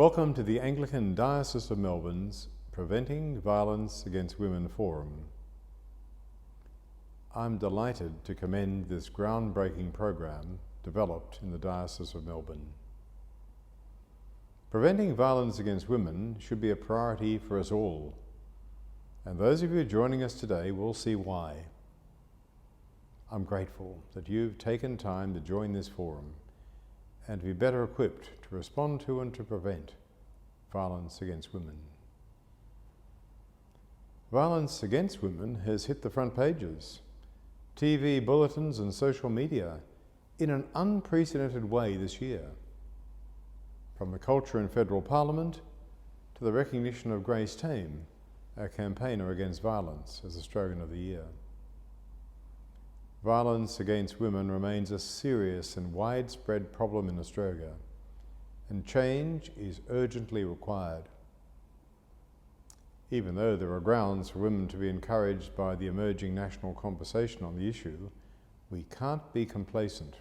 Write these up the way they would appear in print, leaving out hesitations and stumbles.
Welcome to the Anglican Diocese of Melbourne's Preventing Violence Against Women Forum. I'm delighted to commend this groundbreaking program developed in the Diocese of Melbourne. Preventing violence against women should be a priority for us all, and those of you joining us today will see why. I'm grateful that you've taken time to join this forum and to be better equipped to respond to and to prevent violence against women. Violence against women has hit the front pages, TV bulletins and social media in an unprecedented way this year. From the culture in Federal Parliament to the recognition of Grace Tame, our campaigner against violence, as Australian of the Year. Violence against women remains a serious and widespread problem in Australia, and change is urgently required. Even though there are grounds for women to be encouraged by the emerging national conversation on the issue, we can't be complacent.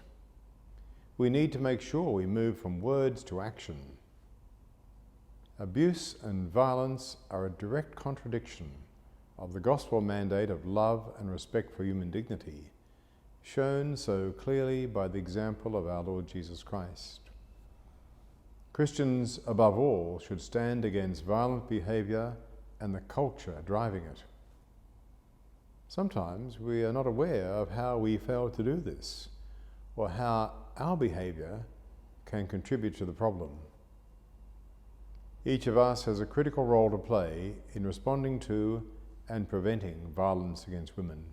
We need to make sure we move from words to action. Abuse and violence are a direct contradiction of the gospel mandate of love and respect for human dignity, shown so clearly by the example of our Lord Jesus Christ. Christians, above all, should stand against violent behaviour and the culture driving it. Sometimes we are not aware of how we fail to do this, or how our behaviour can contribute to the problem. Each of us has a critical role to play in responding to and preventing violence against women.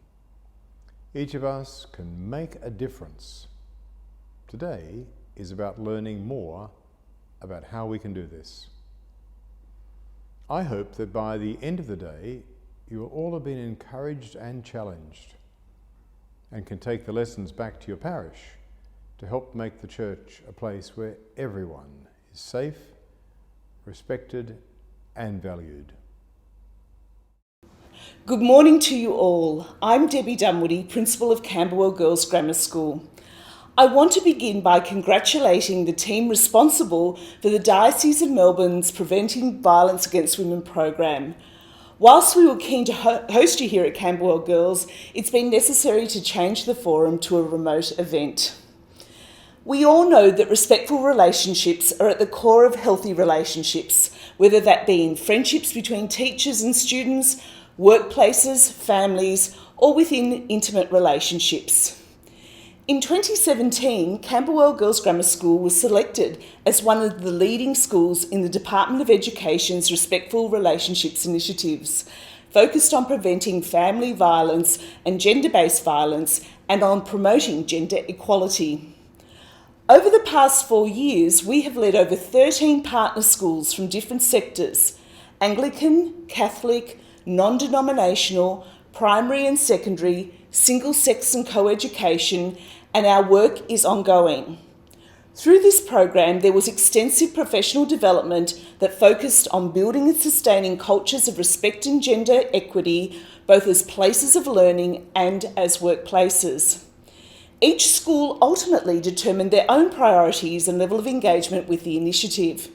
Each of us can make a difference. Today is about learning more about how we can do this. I hope that by the end of the day, you will all have been encouraged and challenged and can take the lessons back to your parish to help make the church a place where everyone is safe, respected and valued. Good morning to you all. I'm Debbie Dunwoody, Principal of Camberwell Girls Grammar School. I want to begin by congratulating the team responsible for the Diocese of Melbourne's Preventing Violence Against Women program. Whilst we were keen to host you here at Camberwell Girls, it's been necessary to change the forum to a remote event. We all know that respectful relationships are at the core of healthy relationships, whether that be in friendships between teachers and students, workplaces, families, or within intimate relationships. In 2017, Camberwell Girls Grammar School was selected as one of the leading schools in the Department of Education's Respectful Relationships initiatives, focused on preventing family violence and gender-based violence and on promoting gender equality. Over the past 4 years, we have led over 13 partner schools from different sectors: Anglican, Catholic, non-denominational, primary and secondary, single-sex and co-education, and our work is ongoing. Through this program, there was extensive professional development that focused on building and sustaining cultures of respect and gender equity, both as places of learning and as workplaces. Each school ultimately determined their own priorities and level of engagement with the initiative.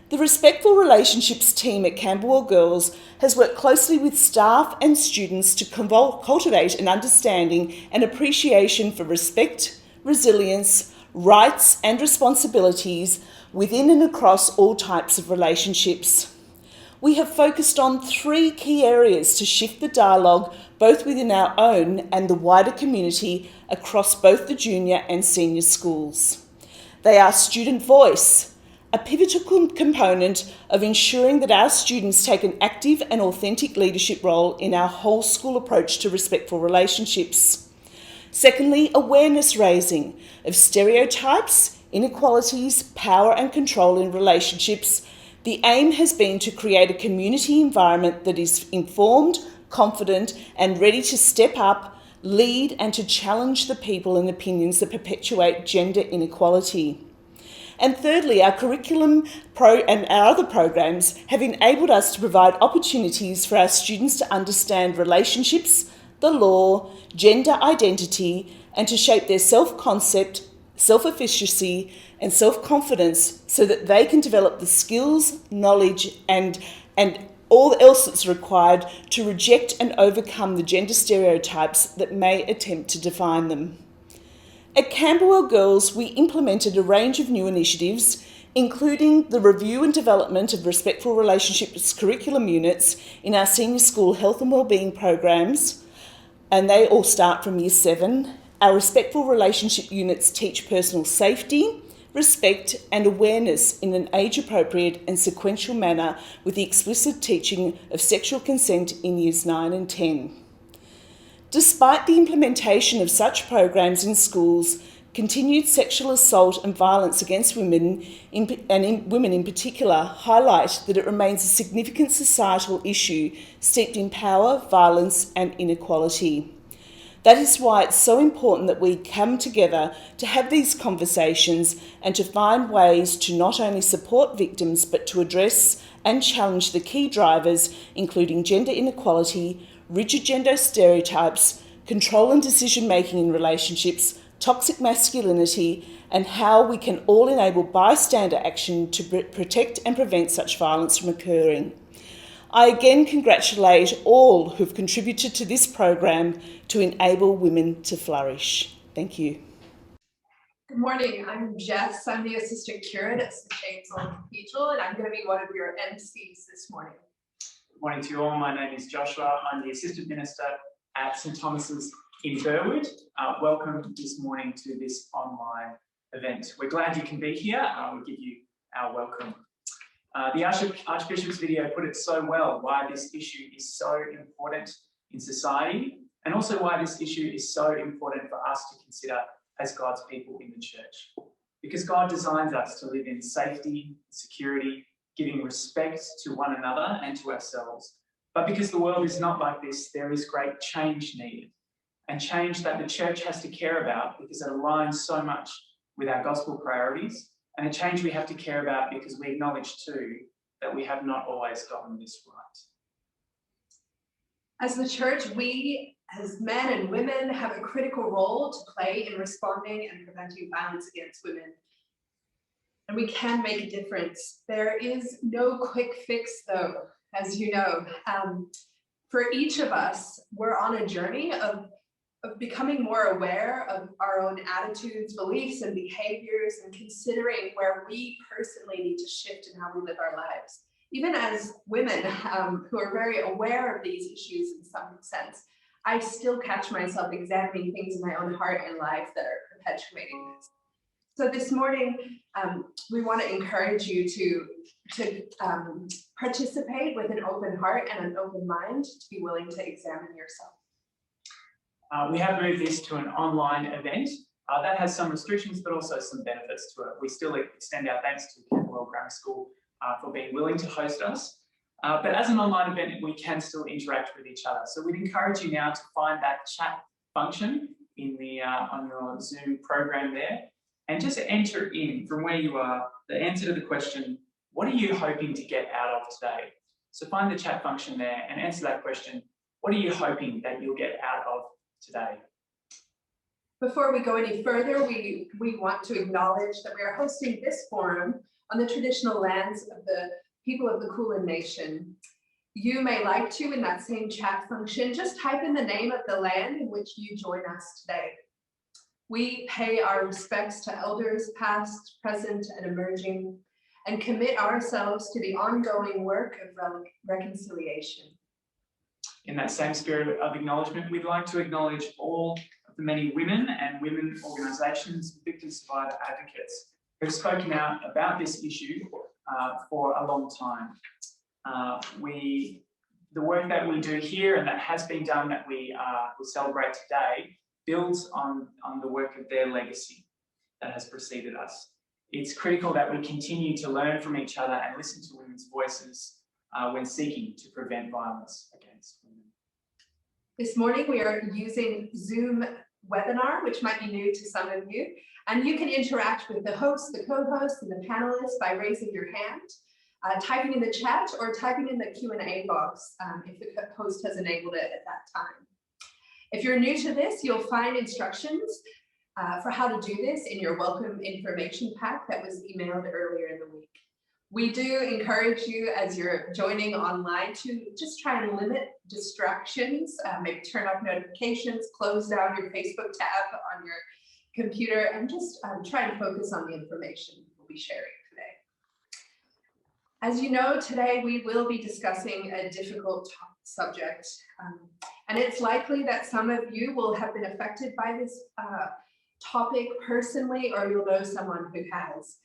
The Respectful Relationships team at Camberwell Girls has worked closely with staff and students to cultivate an understanding and appreciation for respect, resilience, rights and responsibilities within and across all types of relationships. We have focused on 3 key areas to shift the dialogue both within our own and the wider community across both the junior and senior schools. They are student voice, a pivotal component of ensuring that our students take an active and authentic leadership role in our whole school approach to respectful relationships. Secondly, awareness raising of stereotypes, inequalities, power and control in relationships. The aim has been to create a community environment that is informed, confident and ready to step up, lead and to challenge the people and opinions that perpetuate gender inequality. And thirdly, our curriculum and our other programs have enabled us to provide opportunities for our students to understand relationships, the law, gender identity, and to shape their self-concept, self-efficacy, and self-confidence so that they can develop the skills, knowledge, and all else that's required to reject and overcome the gender stereotypes that may attempt to define them. At Camberwell Girls, we implemented a range of new initiatives, including the review and development of respectful relationships curriculum units in our senior school health and wellbeing programs, and they all start from Year 7. Our respectful relationship units teach personal safety, respect and awareness in an age-appropriate and sequential manner with the explicit teaching of sexual consent in Years 9 and 10. Despite the implementation of such programs in schools, continued sexual assault and violence against women, women in particular, highlight that it remains a significant societal issue steeped in power, violence and inequality. That is why it's so important that we come together to have these conversations and to find ways to not only support victims but to address and challenge the key drivers, including gender inequality, rigid gender stereotypes, control and decision-making in relationships, toxic masculinity, and how we can all enable bystander action to protect and prevent such violence from occurring. I again congratulate all who've contributed to this program to enable women to flourish. Thank you. Good morning, I'm Jess. I'm the Assistant Curate at St. James Cathedral, and I'm going to be one of your MCs this morning. Good morning to you all. My name is Joshua. I'm the Assistant Minister at St. Thomas's in Burwood. Welcome this morning to this online event. We're glad you can be here. We'll give you our welcome. The Archbishop's video put it so well, why this issue is so important in society, and also why this issue is so important for us to consider as God's people in the church. Because God designs us to live in safety, security, giving respect to one another and to ourselves. But because the world is not like this, there is great change needed, and change that the church has to care about because it aligns so much with our gospel priorities, and a change we have to care about because we acknowledge too that we have not always gotten this right. As the church, we as men and women have a critical role to play in responding and preventing violence against women. And we can make a difference. There is no quick fix though, as you know. For each of us, we're on a journey of becoming more aware of our own attitudes, beliefs, and behaviors, and considering where we personally need to shift in how we live our lives. Even as women who are very aware of these issues in some sense, I still catch myself examining things in my own heart and life that are perpetuating this. So this morning, we want to encourage you to participate with an open heart and an open mind, to be willing to examine yourself. We have moved this to an online event. That has some restrictions, but also some benefits to it. We still extend our thanks to Camberwell Grammar School for being willing to host us. But as an online event, we can still interact with each other. So we'd encourage you now to find that chat function in the on your Zoom program there, and just enter in from where you are the answer to the question, what are you hoping to get out of today? So find the chat function there and answer that question, what are you hoping that you'll get out of today? Before we go any further, we want to acknowledge that we are hosting this forum on the traditional lands of the people of the Kulin Nation. You may like to, in that same chat function, just type in the name of the land in which you join us today. We pay our respects to elders past, present, and emerging, and commit ourselves to the ongoing work of reconciliation. In that same spirit of acknowledgement, we'd like to acknowledge all of the many women and women organisations, victim survivor advocates who have spoken out about this issue for a long time. The work that we do here and that has been done that we celebrate today builds on the work of their legacy that has preceded us. It's critical that we continue to learn from each other and listen to women's voices when seeking to prevent violence against women. This morning we are using Zoom webinar, which might be new to some of you, and you can interact with the host, the co-host, and the panelists by raising your hand, typing in the chat, or typing in the Q&A box if the host has enabled it at that time. If you're new to this, you'll find instructions for how to do this in your welcome information pack that was emailed earlier in the week. We do encourage you as you're joining online to just try and limit distractions, maybe turn off notifications, close down your Facebook tab on your computer, and just try and focus on the information we'll be sharing today. As you know, today we will be discussing a difficult subject, and it's likely that some of you will have been affected by this topic personally, or you'll know someone who has.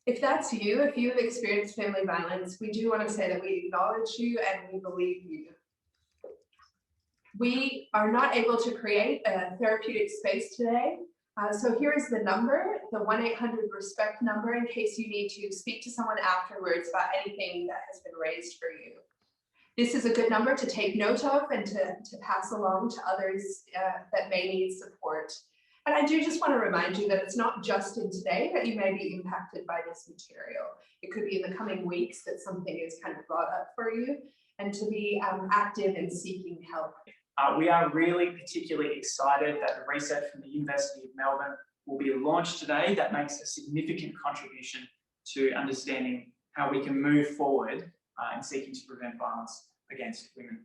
If that's you, if you've experienced family violence, we do want to say that we acknowledge you and we believe you. We are not able to create a therapeutic space today. So here is the number, the 1-800-RESPECT number, in case you need to speak to someone afterwards about anything that has been raised for you. This is a good number to take note of and to pass along to others that may need support. And I do just want to remind you that it's not just in today that you may be impacted by this material. It could be in the coming weeks that something is kind of brought up for you, and to be active in seeking help. We are really particularly excited that the research from the University of Melbourne will be launched today. That makes a significant contribution to understanding how we can move forward in seeking to prevent violence against women.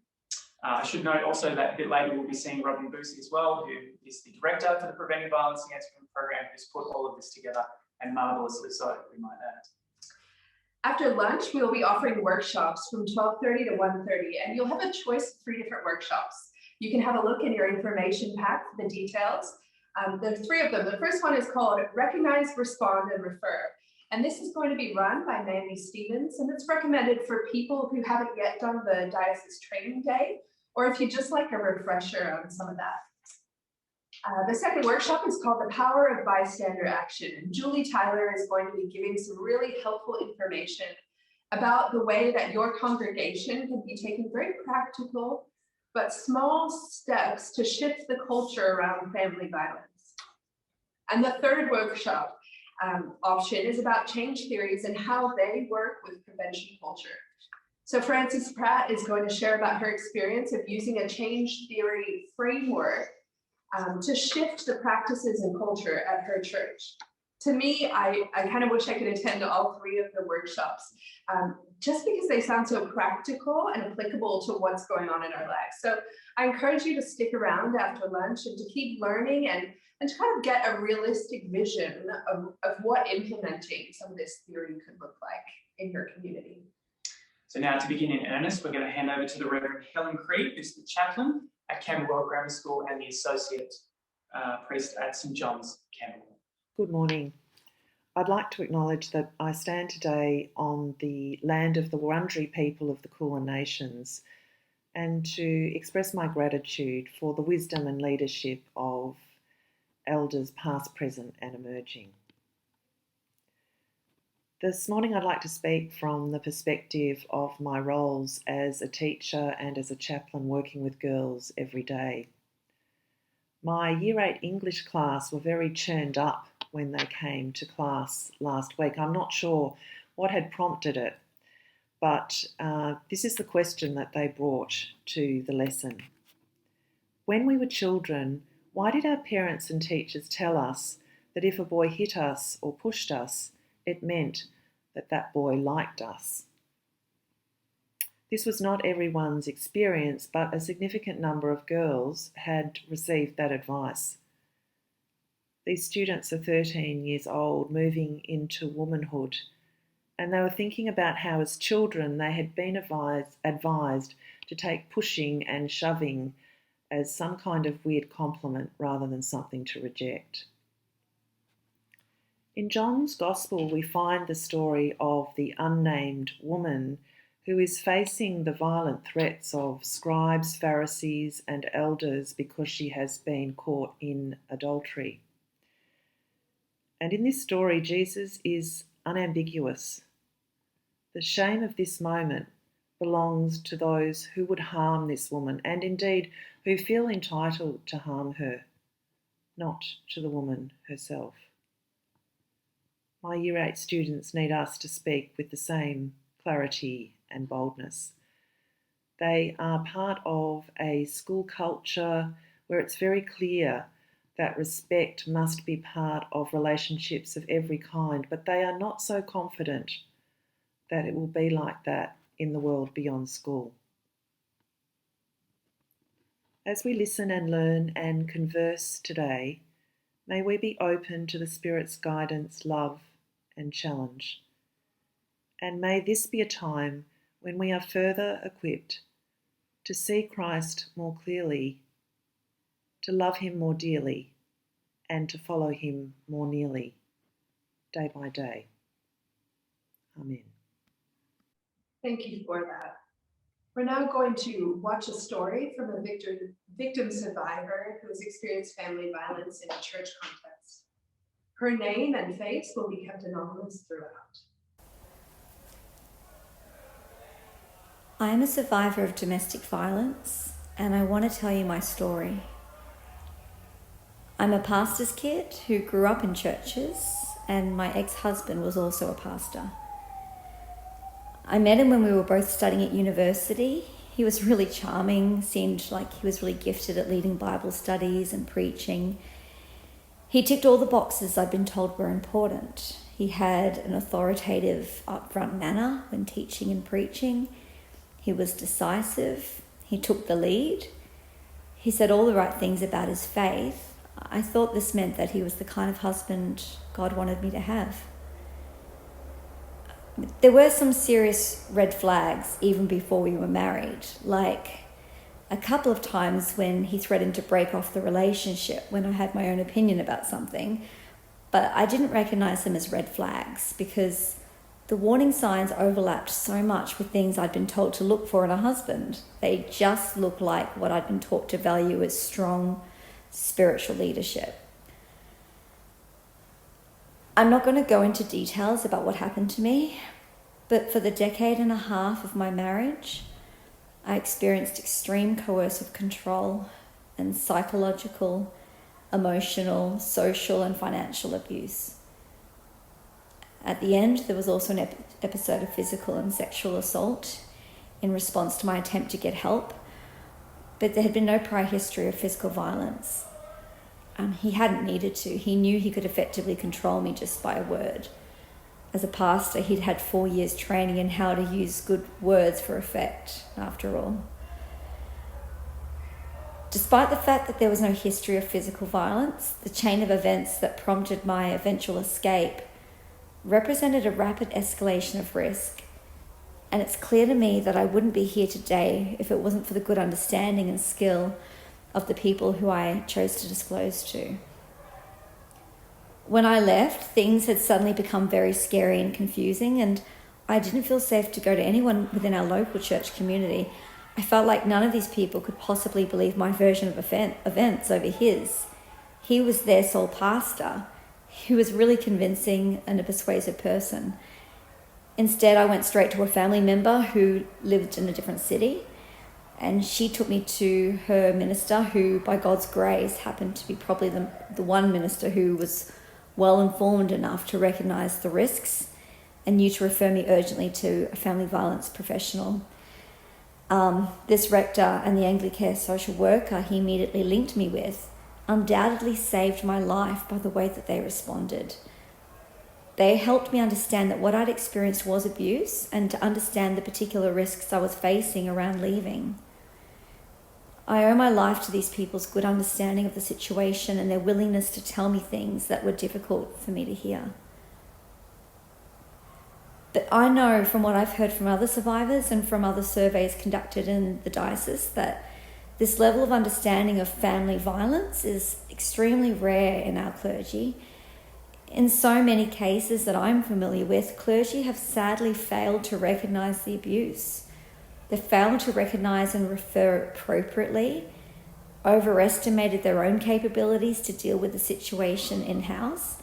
I should note also that a bit later we'll be seeing Robin Boosie as well, who is the director for the Preventing Violence Against Women program, who's put all of this together, and marvellously so, we might add. After lunch, we'll be offering workshops from 12:30 to 1:30, and you'll have a choice of 3 different workshops. You can have a look in your information pack for the details. There's 3 of them. The first one is called Recognize, Respond, and Refer. And this is going to be run by Mandy Stevens, and it's recommended for people who haven't yet done the Diocese training day, or if you just like a refresher on some of that. The second workshop is called The Power of Bystander Action. And Julie Tyler is going to be giving some really helpful information about the way that your congregation can be taking very practical but small steps to shift the culture around family violence. And the third workshop option is about change theories and how they work with prevention culture. So Frances Pratt is going to share about her experience of using a change theory framework to shift the practices and culture at her church. To me, I kind of wish I could attend all 3 of the workshops, just because they sound so practical and applicable to what's going on in our lives. So I encourage you to stick around after lunch and to keep learning and to kind of get a realistic vision of what implementing some of this theory could look like in your community. So now to begin in earnest, we're going to hand over to the Reverend Helen Creed, who's the chaplain at Camberwell Grammar School and the associate priest at St John's, Camberwell. Good morning. I'd like to acknowledge that I stand today on the land of the Wurundjeri people of the Kulin Nations, and to express my gratitude for the wisdom and leadership of elders past, present and emerging. This morning I'd like to speak from the perspective of my roles as a teacher and as a chaplain working with girls every day. My Year 8 English class were very churned up when they came to class last week. I'm not sure what had prompted it, but this is the question that they brought to the lesson. When we were children, why did our parents and teachers tell us that if a boy hit us or pushed us, it meant that that boy liked us? This was not everyone's experience, but a significant number of girls had received that advice. These students are 13 years old, moving into womanhood, and they were thinking about how as children they had been advised to take pushing and shoving as some kind of weird compliment rather than something to reject. In John's Gospel, we find the story of the unnamed woman who is facing the violent threats of scribes, Pharisees, and elders because she has been caught in adultery. And in this story, Jesus is unambiguous. The shame of this moment belongs to those who would harm this woman, and indeed who feel entitled to harm her, not to the woman herself. My Year 8 students need us to speak with the same clarity and boldness. They are part of a school culture where it's very clear that respect must be part of relationships of every kind, but they are not so confident that it will be like that in the world beyond school. As we listen and learn and converse today, may we be open to the Spirit's guidance, love, and challenge. And may this be a time when we are further equipped to see Christ more clearly, to love him more dearly, and to follow him more nearly, day by day. Amen. Thank you for that. We're now going to watch a story from a victim survivor who has experienced family violence in a church context. Her name and face will be kept anonymous throughout. I am a survivor of domestic violence, and I want to tell you my story. I'm a pastor's kid who grew up in churches, and my ex-husband was also a pastor. I met him when we were both studying at university. He was really charming, seemed like he was really gifted at leading Bible studies and preaching. He ticked all the boxes I'd been told were important. He had an authoritative, upfront manner when teaching and preaching. He was decisive. He took the lead. He said all the right things about his faith. I thought this meant that he was the kind of husband God wanted me to have. There were some serious red flags even before we were married, like a couple of times when he threatened to break off the relationship when I had my own opinion about something, but I didn't recognize them as red flags because the warning signs overlapped so much with things I'd been told to look for in a husband. They just looked like what I'd been taught to value as strong spiritual leadership. I'm not going to go into details about what happened to me, but for the decade and a half of my marriage, I experienced extreme coercive control and psychological, emotional, social, and financial abuse. At the end, there was also an episode of physical and sexual assault in response to my attempt to get help, but there had been no prior history of physical violence. He hadn't needed to. He knew he could effectively control me just by a word. As a pastor, he'd had 4 years training in how to use good words for effect, after all. Despite the fact that there was no history of physical violence, the chain of events that prompted my eventual escape represented a rapid escalation of risk. And it's clear to me that I wouldn't be here today if it wasn't for the good understanding and skill of the people who I chose to disclose to. When I left, things had suddenly become very scary and confusing, and I didn't feel safe to go to anyone within our local church community. I felt like none of these people could possibly believe my version of events over his. He was their sole pastor. He was really convincing and a persuasive person. Instead, I went straight to a family member who lived in a different city, and she took me to her minister, who, by God's grace, happened to be probably the one minister who was well informed enough to recognise the risks and knew to refer me urgently to a family violence professional. This rector and the Anglican social worker he immediately linked me with undoubtedly saved my life by the way that they responded. They helped me understand that what I'd experienced was abuse and to understand the particular risks I was facing around leaving. I owe my life to these people's good understanding of the situation and their willingness to tell me things that were difficult for me to hear. But I know from what I've heard from other survivors and from other surveys conducted in the diocese that this level of understanding of family violence is extremely rare in our clergy. In so many cases that I'm familiar with, clergy have sadly failed to recognise the abuse. They've failed to recognise and refer appropriately, overestimated their own capabilities to deal with the situation in-house,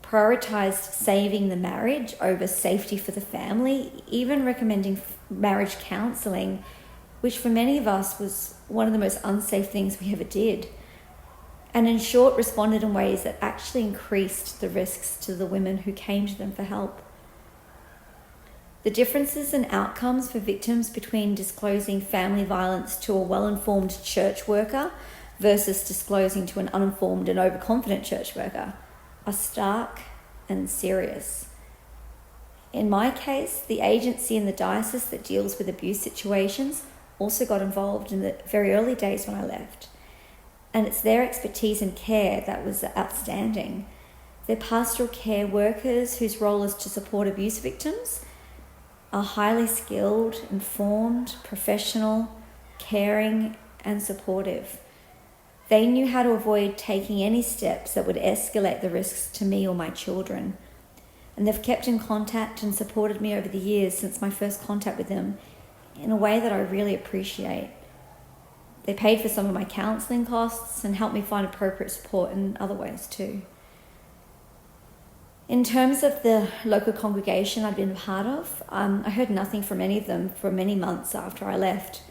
prioritised saving the marriage over safety for the family, even recommending marriage counselling, which for many of us was one of the most unsafe things we ever did, and in short responded in ways that actually increased the risks to the women who came to them for help. The differences in outcomes for victims between disclosing family violence to a well-informed church worker versus disclosing to an uninformed and overconfident church worker are stark and serious. In my case, the agency in the diocese that deals with abuse situations also got involved in the very early days when I left. And it's their expertise and care that was outstanding. They're pastoral care workers whose role is to support abuse victims, are highly skilled, informed, professional, caring, and supportive. They knew how to avoid taking any steps that would escalate the risks to me or my children. And they've kept in contact and supported me over the years since my first contact with them in a way that I really appreciate. They paid for some of my counselling costs and helped me find appropriate support in other ways too. In terms of the local congregation I'd been a part of, I heard nothing from any of them for many months after I left.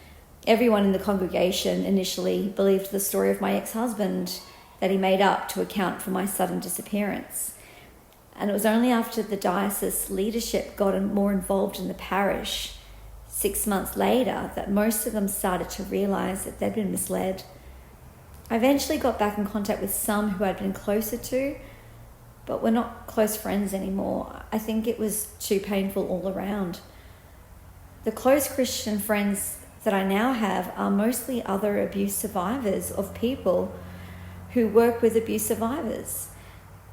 Everyone in the congregation initially believed the story of my ex-husband that he made up to account for my sudden disappearance. And it was only after the diocese leadership got more involved in the parish 6 months later that most of them started to realise that they'd been misled. I eventually got back in contact with some who I'd been closer to, but we're not close friends anymore. I think it was too painful all around. The close Christian friends that I now have are mostly other abuse survivors of people who work with abuse survivors.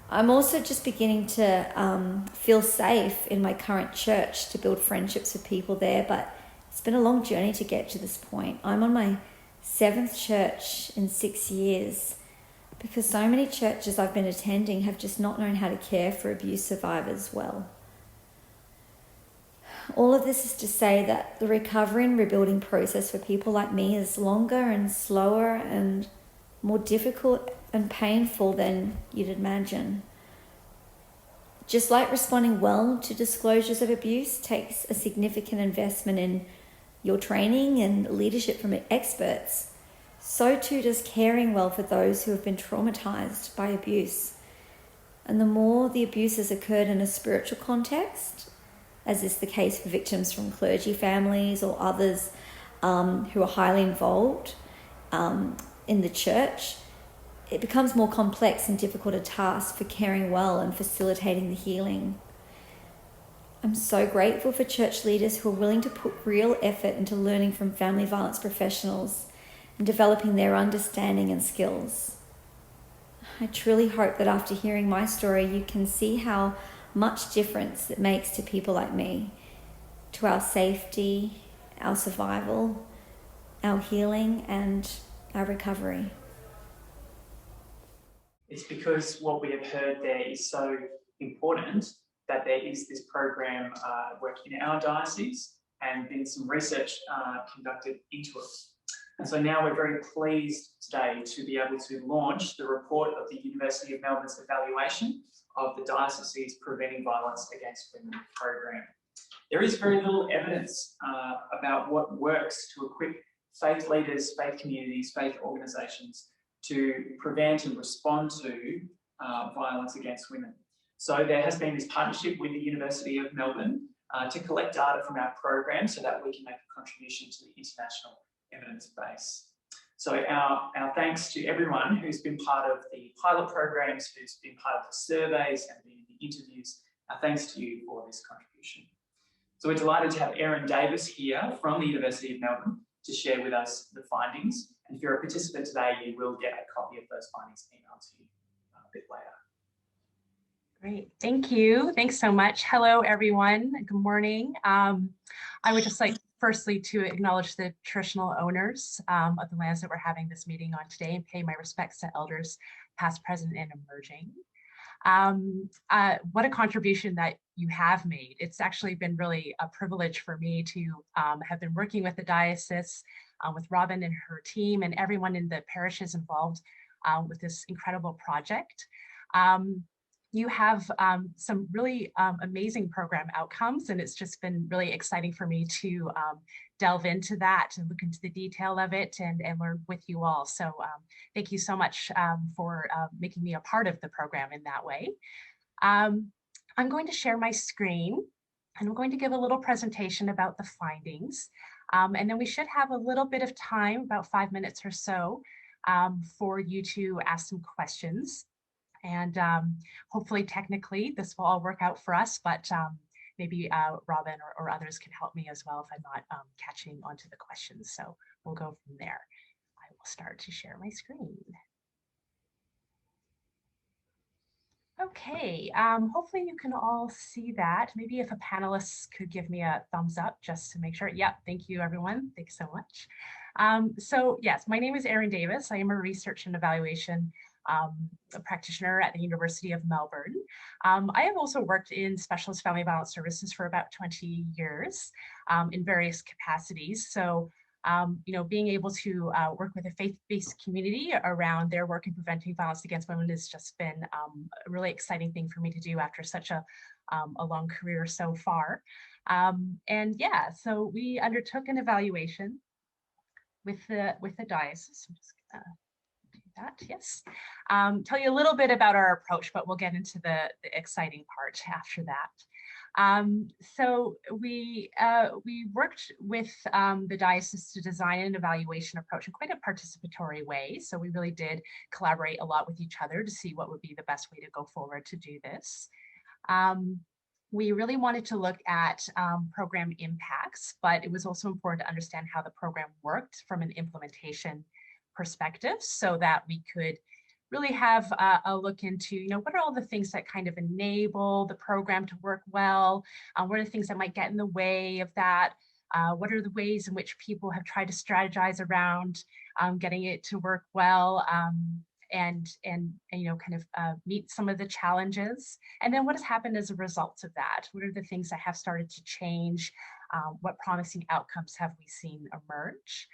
I'm also just beginning to feel safe in my current church to build friendships with people there, but it's been a long journey to get to this point. I'm on my 7th church in 6 years because so many churches I've been attending have just not known how to care for abuse survivors well. All of this is to say that the recovery and rebuilding process for people like me is longer and slower and more difficult and painful than you'd imagine. Just like responding well to disclosures of abuse takes a significant investment in your training and leadership from experts, so too does caring well for those who have been traumatized by abuse. And the more the abuse has occurred in a spiritual context, as is the case for victims from clergy families or others who are highly involved in the church, it becomes more complex and difficult a task for caring well and facilitating the healing. I'm so grateful for church leaders who are willing to put real effort into learning from family violence professionals and developing their understanding and skills. I truly hope that after hearing my story, you can see how much difference it makes to people like me, to our safety, our survival, our healing, and our recovery. It's because what we have heard there is so important that there is this program working in our diocese and been some research conducted into it. And so now we're very pleased today to be able to launch the report of the University of Melbourne's evaluation of the Diocese's Preventing Violence Against Women program. There is very little evidence about what works to equip faith leaders, faith communities, faith organisations to prevent and respond to violence against women. So there has been this partnership with the University of Melbourne to collect data from our program so that we can make a contribution to the international evidence base. So our thanks to everyone who's been part of the pilot programs, who's been part of the surveys and the interviews. Our thanks to you for this contribution. So we're delighted to have Erin Davis here from the University of Melbourne to share with us the findings. And if you're a participant today, you will get a copy of those findings emailed to you a bit later. Great, thank you. Thanks so much. Hello, everyone. Good morning. I would just like firstly to acknowledge the traditional owners of the lands that we're having this meeting on today and pay my respects to elders past, present, and emerging. What a contribution that you have made. It's actually been really a privilege for me to have been working with the diocese, with Robin and her team and everyone in the parishes involved with this incredible project. You have some really amazing program outcomes, and it's just been really exciting for me to delve into that and look into the detail of it and learn with you all. So thank you so much for making me a part of the program in that way. I'm going to share my screen and I'm going to give a little presentation about the findings. And then we should have a little bit of time, about 5 minutes or so, for you to ask some questions. And hopefully technically this will all work out for us, but maybe Robin or others can help me as well if I'm not catching onto the questions. So we'll go from there. I will start to share my screen. Okay, hopefully you can all see that. Maybe if a panelist could give me a thumbs up just to make sure. Yep, thank you everyone. Thanks so much. So yes, my name is Erin Davis. I am a research and evaluation practitioner at the University of Melbourne. I have also worked in specialist family violence services for about 20 years in various capacities. So being able to work with a faith-based community around their work in preventing violence against women has just been a really exciting thing for me to do after such a long career so far. And yeah, so we undertook an evaluation with the diocese. I'm just gonna do that, yes. Tell you a little bit about our approach, but we'll get into the exciting part after that. So we worked with the diocese to design an evaluation approach in quite a participatory way. So we really did collaborate a lot with each other to see what would be the best way to go forward to do this. We really wanted to look at program impacts, but it was also important to understand how the program worked from an implementation perspective so that we could really have a look into, what are all the things that kind of enable the program to work well? What are the things that might get in the way of that? What are the ways in which people have tried to strategize around getting it to work well and kind of meet some of the challenges? And then what has happened as a result of that? What are the things that have started to change? What promising outcomes have we seen emerge?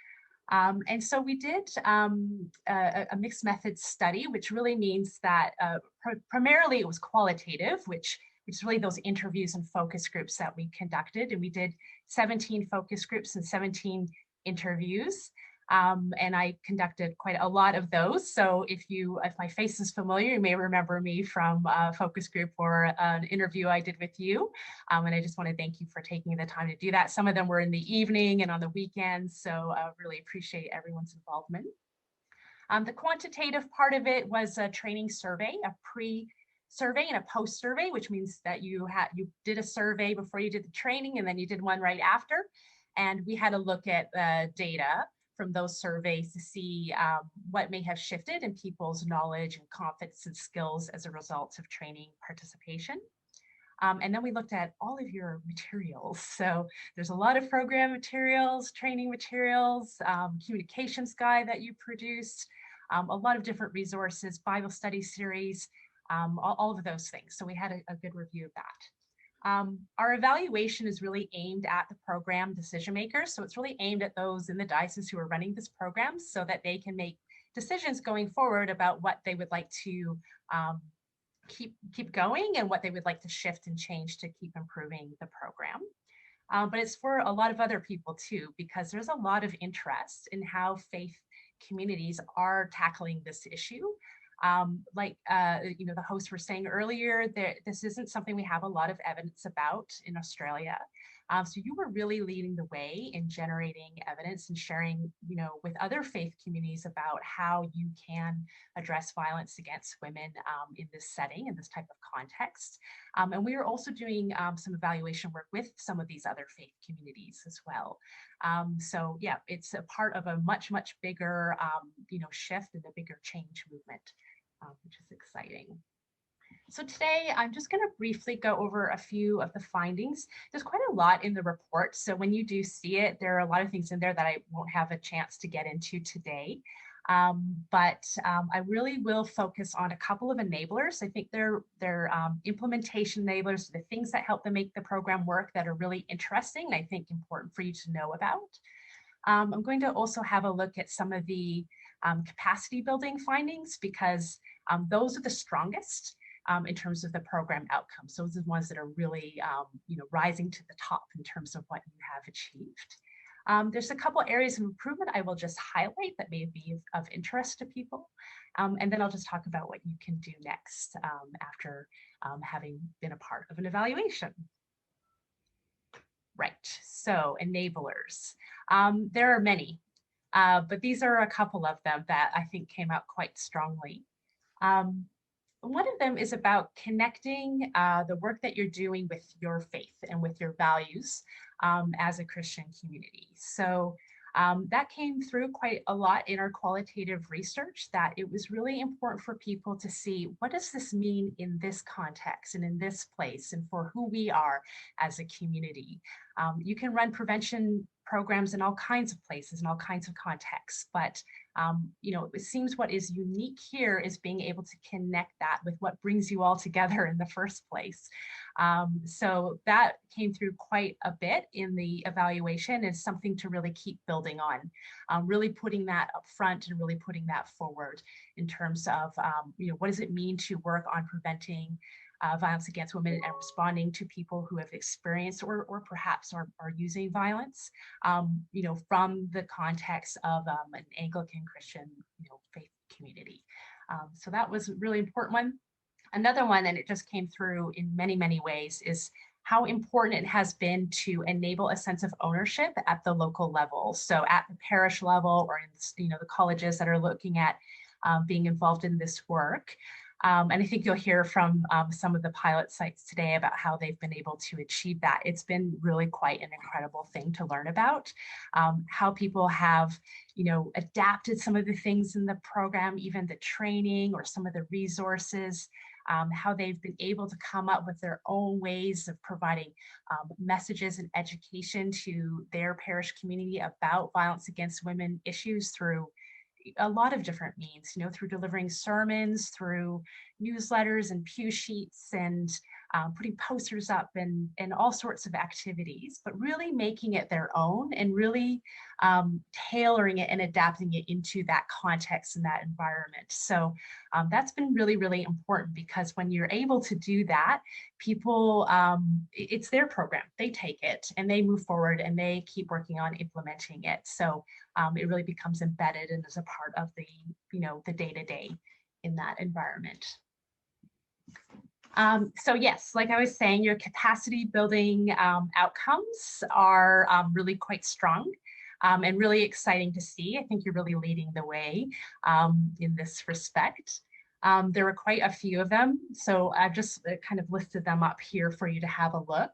And so we did a mixed methods study, which really means that primarily it was qualitative, which is really those interviews and focus groups that we conducted. And we did 17 focus groups and 17 interviews. And I conducted quite a lot of those. So if my face is familiar, you may remember me from a focus group or an interview I did with you. And I just want to thank you for taking the time to do that. Some of them were in the evening and on the weekends. So I really appreciate everyone's involvement. The quantitative part of it was a training survey, a pre-survey and a post-survey, which means that you did a survey before you did the training and then you did one right after. And we had a look at the data from those surveys to see what may have shifted in people's knowledge and confidence and skills as a result of training participation. And then we looked at all of your materials. So there's a lot of program materials, training materials, communications guide that you produced, a lot of different resources, Bible study series, all of those things. So we had a good review of that. Our evaluation is really aimed at the program decision makers. So it's really aimed at those in the diocese who are running this program so that they can make decisions going forward about what they would like to keep going and what they would like to shift and change to keep improving the program. But it's for a lot of other people too, because there's a lot of interest in how faith communities are tackling this issue. The hosts were saying earlier, this isn't something we have a lot of evidence about in Australia. So you were really leading the way in generating evidence and sharing, with other faith communities about how you can address violence against women in this setting, in this type of context. And we are also doing some evaluation work with some of these other faith communities as well. So yeah, it's a part of a much, much bigger, shift and a bigger change movement, which is exciting. So today, I'm just going to briefly go over a few of the findings. There's quite a lot in the report. So when you do see it, there are a lot of things in there that I won't have a chance to get into today. But I really will focus on a couple of enablers. I think they're implementation enablers, the things that help them make the program work that are really interesting, and I think important for you to know about. I'm going to also have a look at some of the capacity building findings because those are the strongest in terms of the program outcomes. Those are the ones that are really, rising to the top in terms of what you have achieved. There's a couple areas of improvement I will just highlight that may be of interest to people. And then I'll just talk about what you can do next after having been a part of an evaluation. Right, so enablers. There are many. but these are a couple of them that I think came out quite strongly. One of them is about connecting the work that you're doing with your faith and with your values as a Christian community. So that came through quite a lot in our qualitative research, that it was really important for people to see, what does this mean in this context and in this place and for who we are as a community? You can run prevention programs in all kinds of places and all kinds of contexts, but it seems what is unique here is being able to connect that with what brings you all together in the first place. So that came through quite a bit in the evaluation, is something to really keep building on, really putting that up front and really putting that forward in terms of, what does it mean to work on preventing violence against women and responding to people who have experienced or perhaps are using violence, from the context of an Anglican Christian, faith community. So that was a really important one. Another one, and it just came through in many, many ways, is how important it has been to enable a sense of ownership at the local level. So at the parish level, or in the colleges that are looking at being involved in this work. And I think you'll hear from some of the pilot sites today about how they've been able to achieve that. It's been really quite an incredible thing to learn about, how people have, adapted some of the things in the program, even the training or some of the resources, how they've been able to come up with their own ways of providing messages and education to their parish community about violence against women issues through a lot of different means, through delivering sermons, through newsletters and pew sheets, and putting posters up and all sorts of activities, but really making it their own and really tailoring it and adapting it into that context and that environment. So that's been really, really important, because when you're able to do that, people, it's their program, they take it and they move forward and they keep working on implementing it. So it really becomes embedded and is a part of the, the day-to-day in that environment. So yes, like I was saying, your capacity building outcomes are really quite strong and really exciting to see. I think you're really leading the way in this respect. There were quite a few of them, so I've just kind of listed them up here for you to have a look.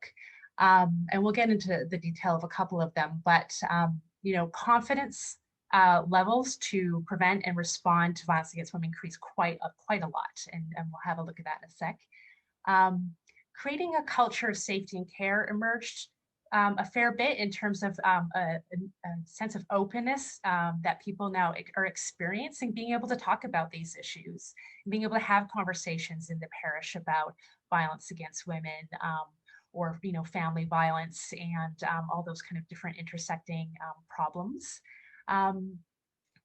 And we'll get into the detail of a couple of them, but confidence levels to prevent and respond to violence against women increase quite a lot, and we'll have a look at that in a sec. Creating a culture of safety and care emerged a fair bit in terms of a sense of openness that people now are experiencing, being able to talk about these issues, and being able to have conversations in the parish about violence against women, or family violence, and all those kind of different intersecting problems.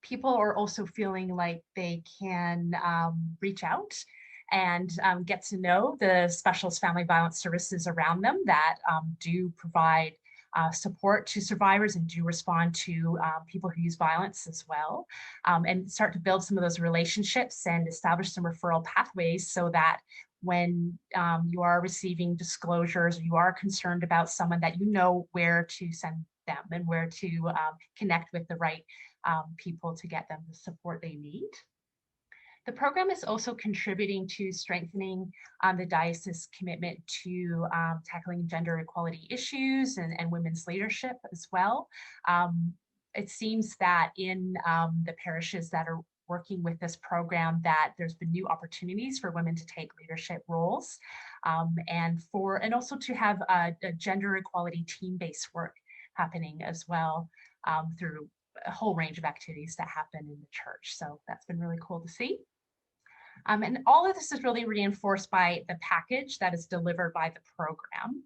People are also feeling like they can reach out and get to know the specialist family violence services around them that do provide support to survivors and do respond to people who use violence as well, and start to build some of those relationships and establish some referral pathways, so that when you are receiving disclosures, or you are concerned about someone, that you know where to send them and where to connect with the right people to get them the support they need. The program is also contributing to strengthening the diocese commitment to tackling gender equality issues and women's leadership as well. It seems that in the parishes that are working with this program, that there's been new opportunities for women to take leadership roles, and also to have a gender equality team-based work happening as well, through a whole range of activities that happen in the church. So that's been really cool to see. And all of this is really reinforced by the package that is delivered by the program.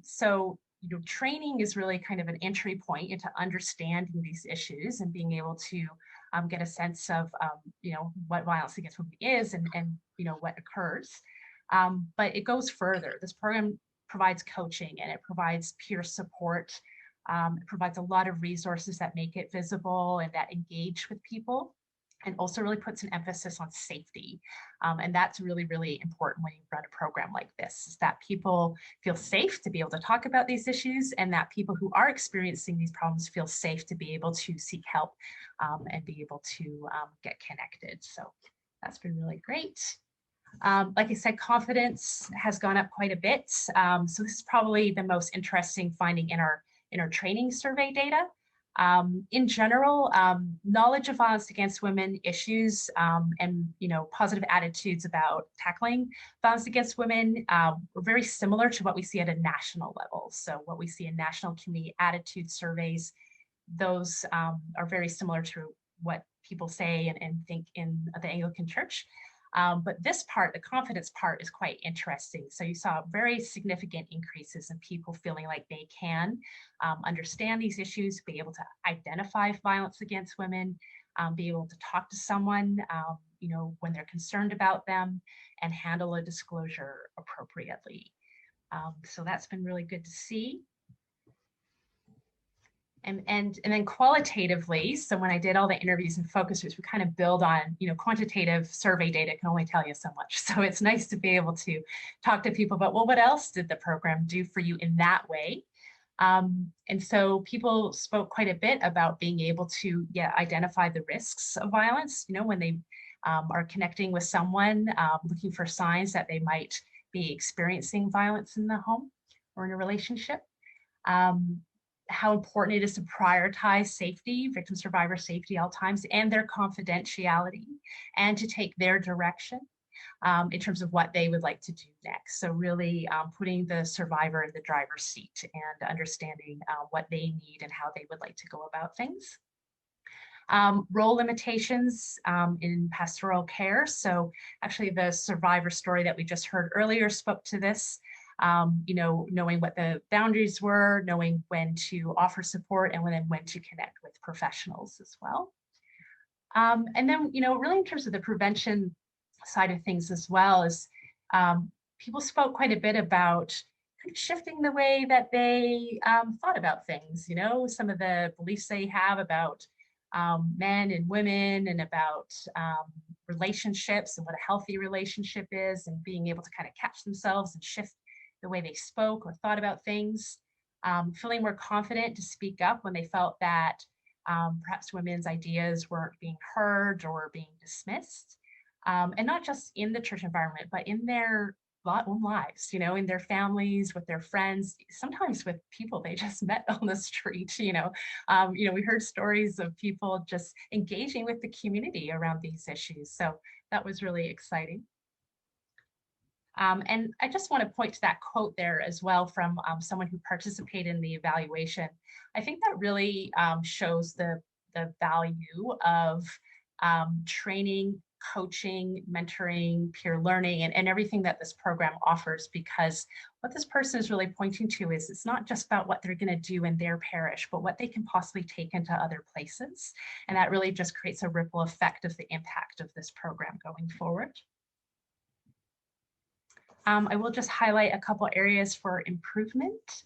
So training is really kind of an entry point into understanding these issues and being able to get a sense of what violence against women is and what occurs. But it goes further. This program provides coaching, and it provides peer support. It provides a lot of resources that make it visible and that engage with people. and also really puts an emphasis on safety. And that's really, really important when you run a program like this, is that people feel safe to be able to talk about these issues, and that people who are experiencing these problems feel safe to be able to seek help and be able to get connected. So that's been really great. Like I said, confidence has gone up quite a bit. So this is probably the most interesting finding in our training survey data. In general, knowledge of violence against women issues and positive attitudes about tackling violence against women are very similar to what we see at a national level. So what we see in national community attitude surveys, those are very similar to what people say and think in the Anglican Church. But this part, the confidence part, is quite interesting. So you saw very significant increases in people feeling like they can understand these issues, be able to identify violence against women, be able to talk to someone, when they're concerned about them, and handle a disclosure appropriately. So that's been really good to see. And then qualitatively, so when I did all the interviews and focus groups, we kind of build on, quantitative survey data can only tell you so much. So it's nice to be able to talk to people about, well, what else did the program do for you in that way? And so people spoke quite a bit about being able to identify the risks of violence, when they are connecting with someone, looking for signs that they might be experiencing violence in the home or in a relationship. How important it is to prioritize safety, victim survivor safety all times, and their confidentiality, and to take their direction in terms of what they would like to do next. So really putting the survivor in the driver's seat and understanding what they need and how they would like to go about things. Role limitations in pastoral care. So actually the survivor story that we just heard earlier spoke to this. Knowing what the boundaries were, knowing when to offer support, and when to connect with professionals as well. And then, really in terms of the prevention side of things as well, is people spoke quite a bit about kind of shifting the way that they thought about things, some of the beliefs they have about men and women, and about relationships and what a healthy relationship is, and being able to kind of catch themselves and shift the way they spoke or thought about things, feeling more confident to speak up when they felt that perhaps women's ideas weren't being heard or being dismissed. And not just in the church environment, but in their own lives, in their families, with their friends, sometimes with people they just met on the street. We heard stories of people just engaging with the community around these issues. So that was really exciting. And I just want to point to that quote there as well from someone who participated in the evaluation. I think that really shows the value of training, coaching, mentoring, peer learning, and everything that this program offers, because what this person is really pointing to is it's not just about what they're going to do in their parish, but what they can possibly take into other places. And that really just creates a ripple effect of the impact of this program going forward. I will just highlight a couple areas for improvement.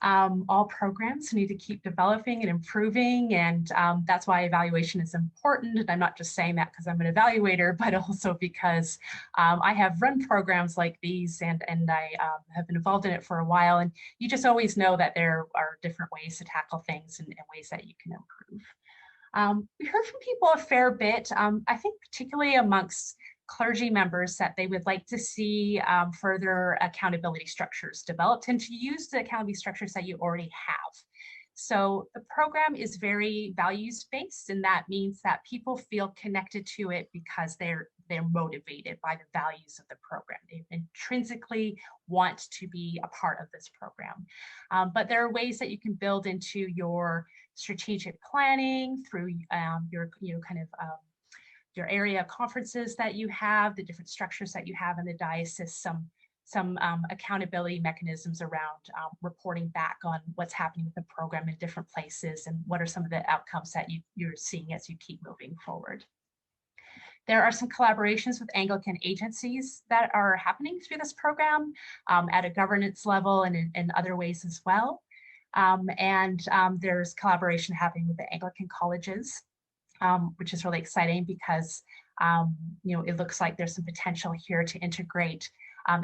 All programs need to keep developing and improving, and that's why evaluation is important. And I'm not just saying that because I'm an evaluator, but also because I have run programs like these, and I have been involved in it for a while. And you just always know that there are different ways to tackle things and ways that you can improve. We heard from people a fair bit, I think particularly amongst clergy members, that they would like to see further accountability structures developed, and to use the accountability structures that you already have. So the program is very values-based, and that means that people feel connected to it because they're motivated by the values of the program. They intrinsically want to be a part of this program. But there are ways that you can build into your strategic planning through your area conferences that you have, the different structures that you have in the diocese, some accountability mechanisms around reporting back on what's happening with the program in different places, and what are some of the outcomes that you're seeing as you keep moving forward. There are some collaborations with Anglican agencies that are happening through this program at a governance level and in other ways as well. There's collaboration happening with the Anglican colleges which is really exciting because it looks like there's some potential here to integrate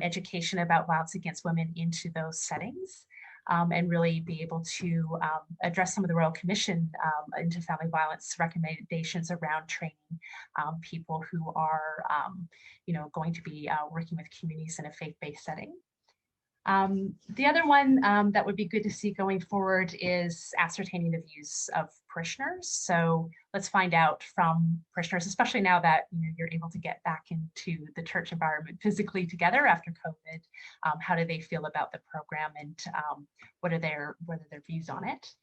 education about violence against women into those settings. And really be able to address some of the Royal Commission into family violence recommendations around training people who are, going to be working with communities in a faith-based setting. The other one that would be good to see going forward is ascertaining the views of parishioners. So let's find out from parishioners, especially now that you're able to get back into the church environment physically together after COVID. How do they feel about the program, and what are their views on it?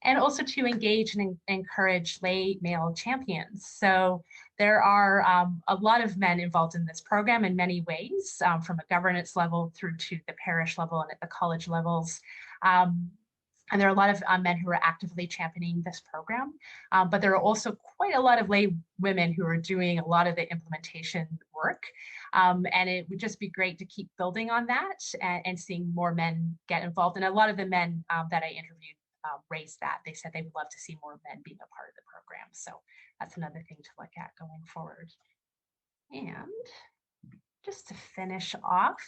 And also to engage and encourage lay male champions. So there are a lot of men involved in this program in many ways, from a governance level through to the parish level and at the college levels. And there are a lot of men who are actively championing this program, but there are also quite a lot of lay women who are doing a lot of the implementation work. And it would just be great to keep building on that and seeing more men get involved. And a lot of the men that I interviewed raised that. They said they would love to see more men being a part of the program. So that's another thing to look at going forward. And just to finish off,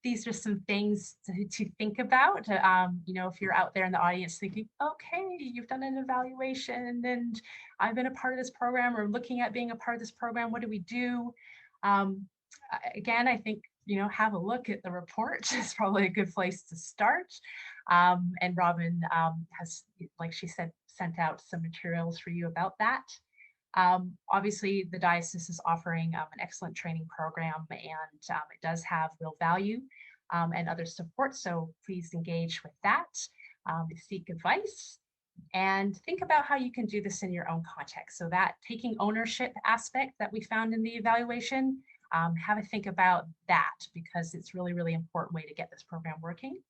these are some things to think about. If you're out there in the audience thinking, okay, you've done an evaluation and I've been a part of this program or looking at being a part of this program, what do we do? Again, I think, have a look at the report. It's probably a good place to start. And Robin has, like she said, sent out some materials for you about that. Obviously, the diocese is offering an excellent training program, and it does have real value and other support. So please engage with that, seek advice, and think about how you can do this in your own context. So that taking ownership aspect that we found in the evaluation, have a think about that, because it's really, really important way to get this program working.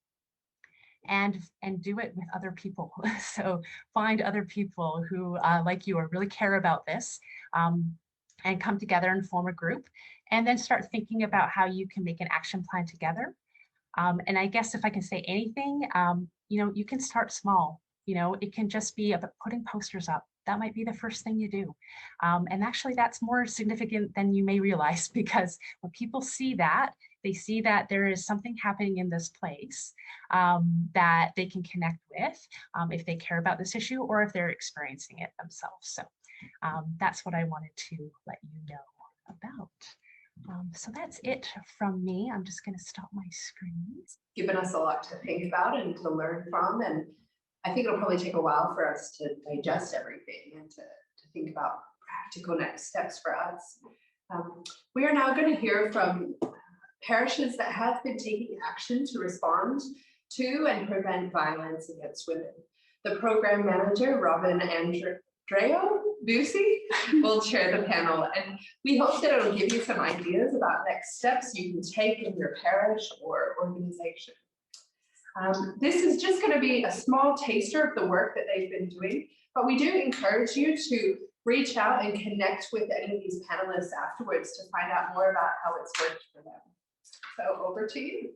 And do it with other people. So find other people who, like you, really care about this, and come together and form a group, and then start thinking about how you can make an action plan together. And I guess if I can say anything, you can start small. It can just be about putting posters up. That might be the first thing you do. And actually that's more significant than you may realize, because when people see that, they see that there is something happening in this place that they can connect with if they care about this issue or if they're experiencing it themselves. So that's what I wanted to let you know about. So that's it from me. I'm just going to stop my screen. It's given us a lot to think about and to learn from, and I think it'll probably take a while for us to digest everything and to think about practical next steps for us. We are now going to hear from parishes that have been taking action to respond to and prevent violence against women. The program manager, Robin Andreo Busey, will chair the panel, and we hope that it'll give you some ideas about next steps you can take in your parish or organization. This is just going to be a small taster of the work that they've been doing, but we do encourage you to reach out and connect with any of these panelists afterwards to find out more about how it's worked for them. So over to you.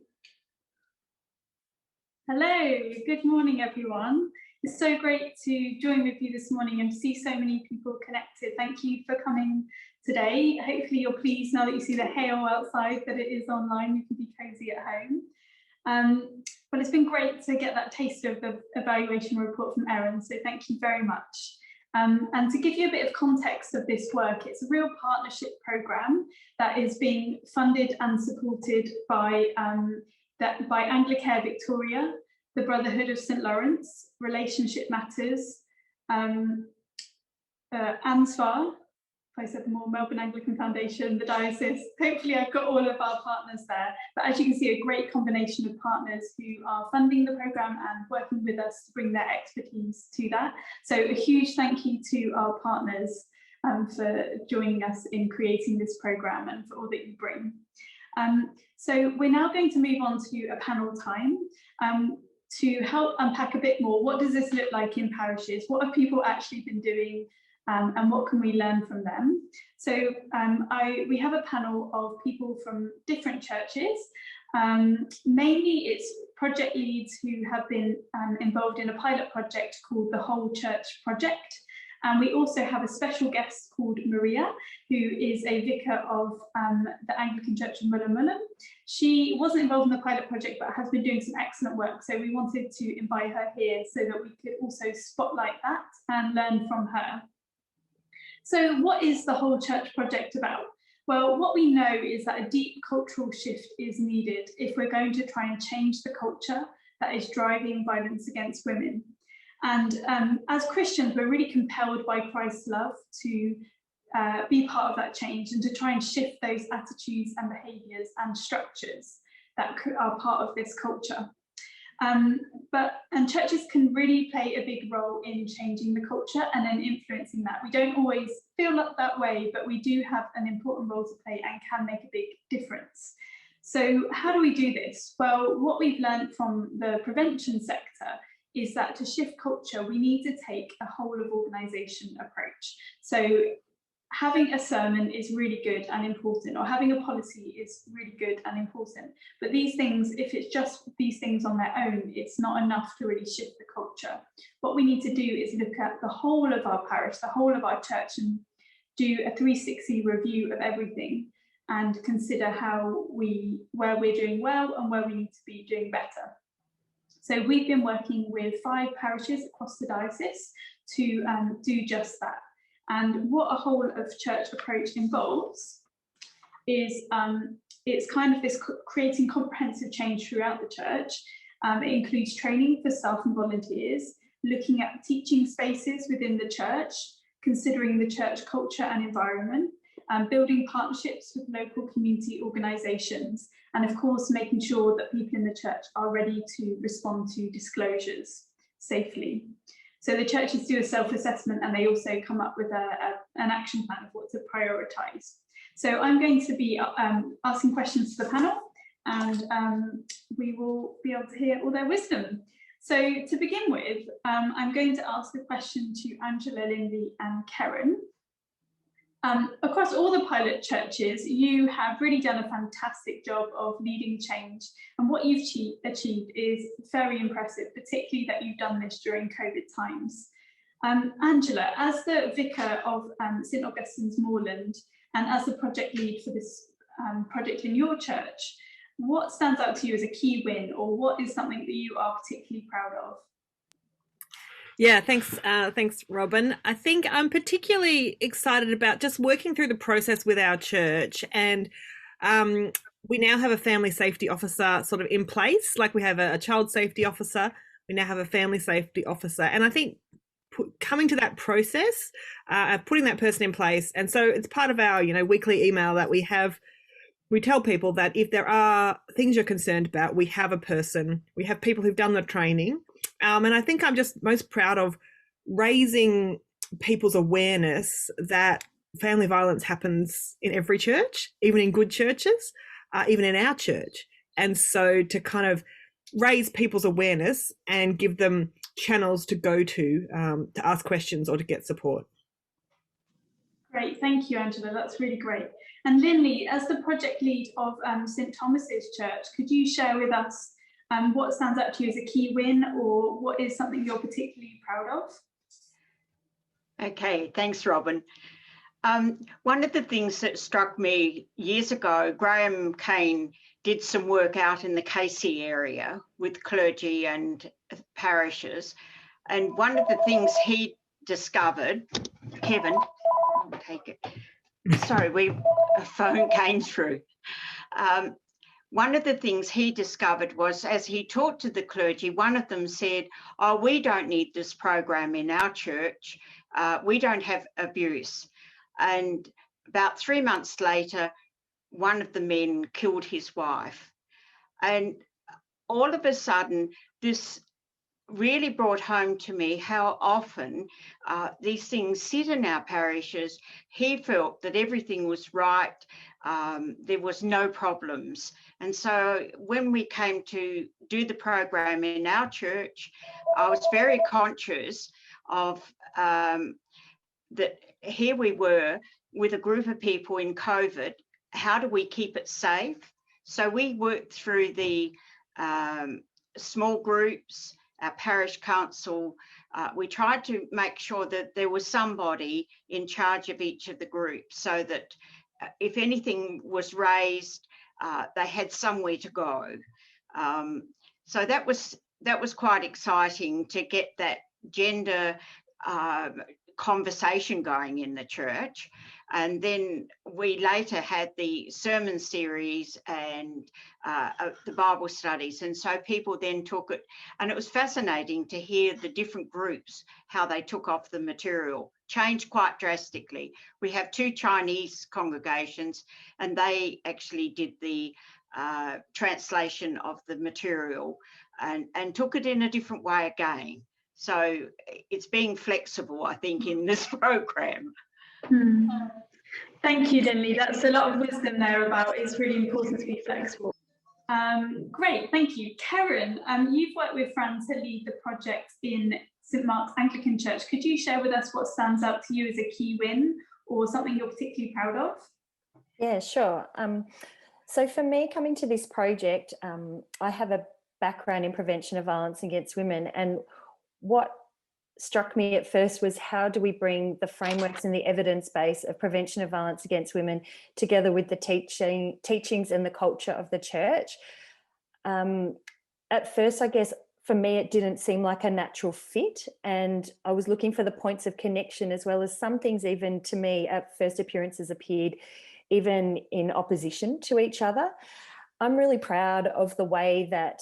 Hello, good morning, everyone. It's so great to join with you this morning and see so many people connected. Thank you for coming today. Hopefully you're pleased now that you see the hail outside that it is online. You can be cozy at home. But it's been great to get that taste of the evaluation report from Erin, so thank you very much. And to give you a bit of context of this work, it's a real partnership programme that is being funded and supported by Anglican Victoria, the Brotherhood of St Lawrence, Relationship Matters, ANSFA, if I said them all, Melbourne Anglican Foundation, the Diocese. Hopefully I've got all of our partners there. But as you can see, a great combination of partners who are funding the programme and working with us to bring their expertise to that. So a huge thank you to our partners for joining us in creating this programme and for all that you bring. So we're now going to move on to a panel time to help unpack a bit more. What does this look like in parishes? What have people actually been doing? And what can we learn from them? So we have a panel of people from different churches. Mainly it's project leads who have been involved in a pilot project called the Whole Church Project. And we also have a special guest called Maria, who is a vicar of the Anglican Church of Mulham. She wasn't involved in the pilot project, but has been doing some excellent work. So we wanted to invite her here so that we could also spotlight that and learn from her. So what is the Whole Church project about? Well, what we know is that a deep cultural shift is needed if we're going to try and change the culture that is driving violence against women. And as Christians, we're really compelled by Christ's love to be part of that change and to try and shift those attitudes and behaviours and structures that are part of this culture. And churches can really play a big role in changing the culture and then influencing that. We don't always feel that way, but we do have an important role to play and can make a big difference. So how do we do this? Well, what we've learned from the prevention sector is that to shift culture, we need to take a whole of organisation approach. So having a sermon is really good and important, or having a policy is really good and important. But these things, if it's just these things on their own, it's not enough to really shift the culture. What we need to do is look at the whole of our parish, the whole of our church, and do a 360 review of everything and consider where we're doing well and where we need to be doing better. So we've been working with 5 parishes across the diocese to do just that. And what a whole of church approach involves is it's kind of this creating comprehensive change throughout the church. It includes training for staff and volunteers, looking at teaching spaces within the church, considering the church culture and environment, building partnerships with local community organisations, and of course making sure that people in the church are ready to respond to disclosures safely. So the churches do a self-assessment and they also come up with an action plan of what to prioritise. So I'm going to be asking questions to the panel, and we will be able to hear all their wisdom. So to begin with, I'm going to ask a question to Angela, Lindy and Karen. Across all the pilot churches, you have really done a fantastic job of leading change, and what you've achieved is very impressive, particularly that you've done this during COVID times. Angela, as the vicar of St Augustine's Moorland and as the project lead for this project in your church, what stands out to you as a key win, or what is something that you are particularly proud of? Yeah, thanks, Robin. I think I'm particularly excited about just working through the process with our church, and we now have a family safety officer sort of in place. Like we have a child safety officer, we now have a family safety officer, and I think coming to that process, putting that person in place, and so it's part of our weekly email that we have. We tell people that if there are things you're concerned about, we have a person, we have people who've done the training. And I think I'm just most proud of raising people's awareness that family violence happens in every church, even in good churches, even in our church. And so to kind of raise people's awareness and give them channels to go to ask questions or to get support. Great, thank you, Angela. That's really great. And Linley, as the project lead of St Thomas's Church, could you share with us what stands out to you as a key win, or what is something you're particularly proud of? Okay, thanks, Robin. One of the things that struck me years ago, Graham Kane did some work out in the Casey area with clergy and parishes. And one of the things he discovered, Kevin, I'll take it. Sorry, a phone came through. One of the things he discovered was, as he talked to the clergy, one of them said, "Oh, we don't need this program in our church. We don't have abuse." And about 3 months later, one of the men killed his wife. And all of a sudden, this really brought home to me how often these things sit in our parishes. He felt that everything was right. There was no problems. And so when we came to do the program in our church, I was very conscious of that here we were with a group of people in COVID. How do we keep it safe? So we worked through the small groups our parish council, we tried to make sure that there was somebody in charge of each of the groups, so that if anything was raised, they had somewhere to go. So that was quite exciting to get that gender conversation going in the church. And then we later had the sermon series and the Bible studies. And so people then took it, and it was fascinating to hear the different groups, how they took off the material, changed quite drastically. We have 2 Chinese congregations, and they actually did the translation of the material and took it in a different way again. So it's being flexible, I think, in this program. Thank you, Denley. That's a lot of wisdom there about it's really important to be flexible. Great, thank you. Karen, you've worked with Fran to lead the project in St Mark's Anglican Church. Could you share with us what stands out to you as a key win or something you're particularly proud of? Yeah, sure. So for me, coming to this project, I have a background in prevention of violence against women, and what struck me at first was how do we bring the frameworks and the evidence base of prevention of violence against women together with the teachings and the culture of the church. At first, I guess, for me, it didn't seem like a natural fit, and I was looking for the points of connection, as well as some things even to me at first appearances appeared even in opposition to each other. I'm really proud of the way that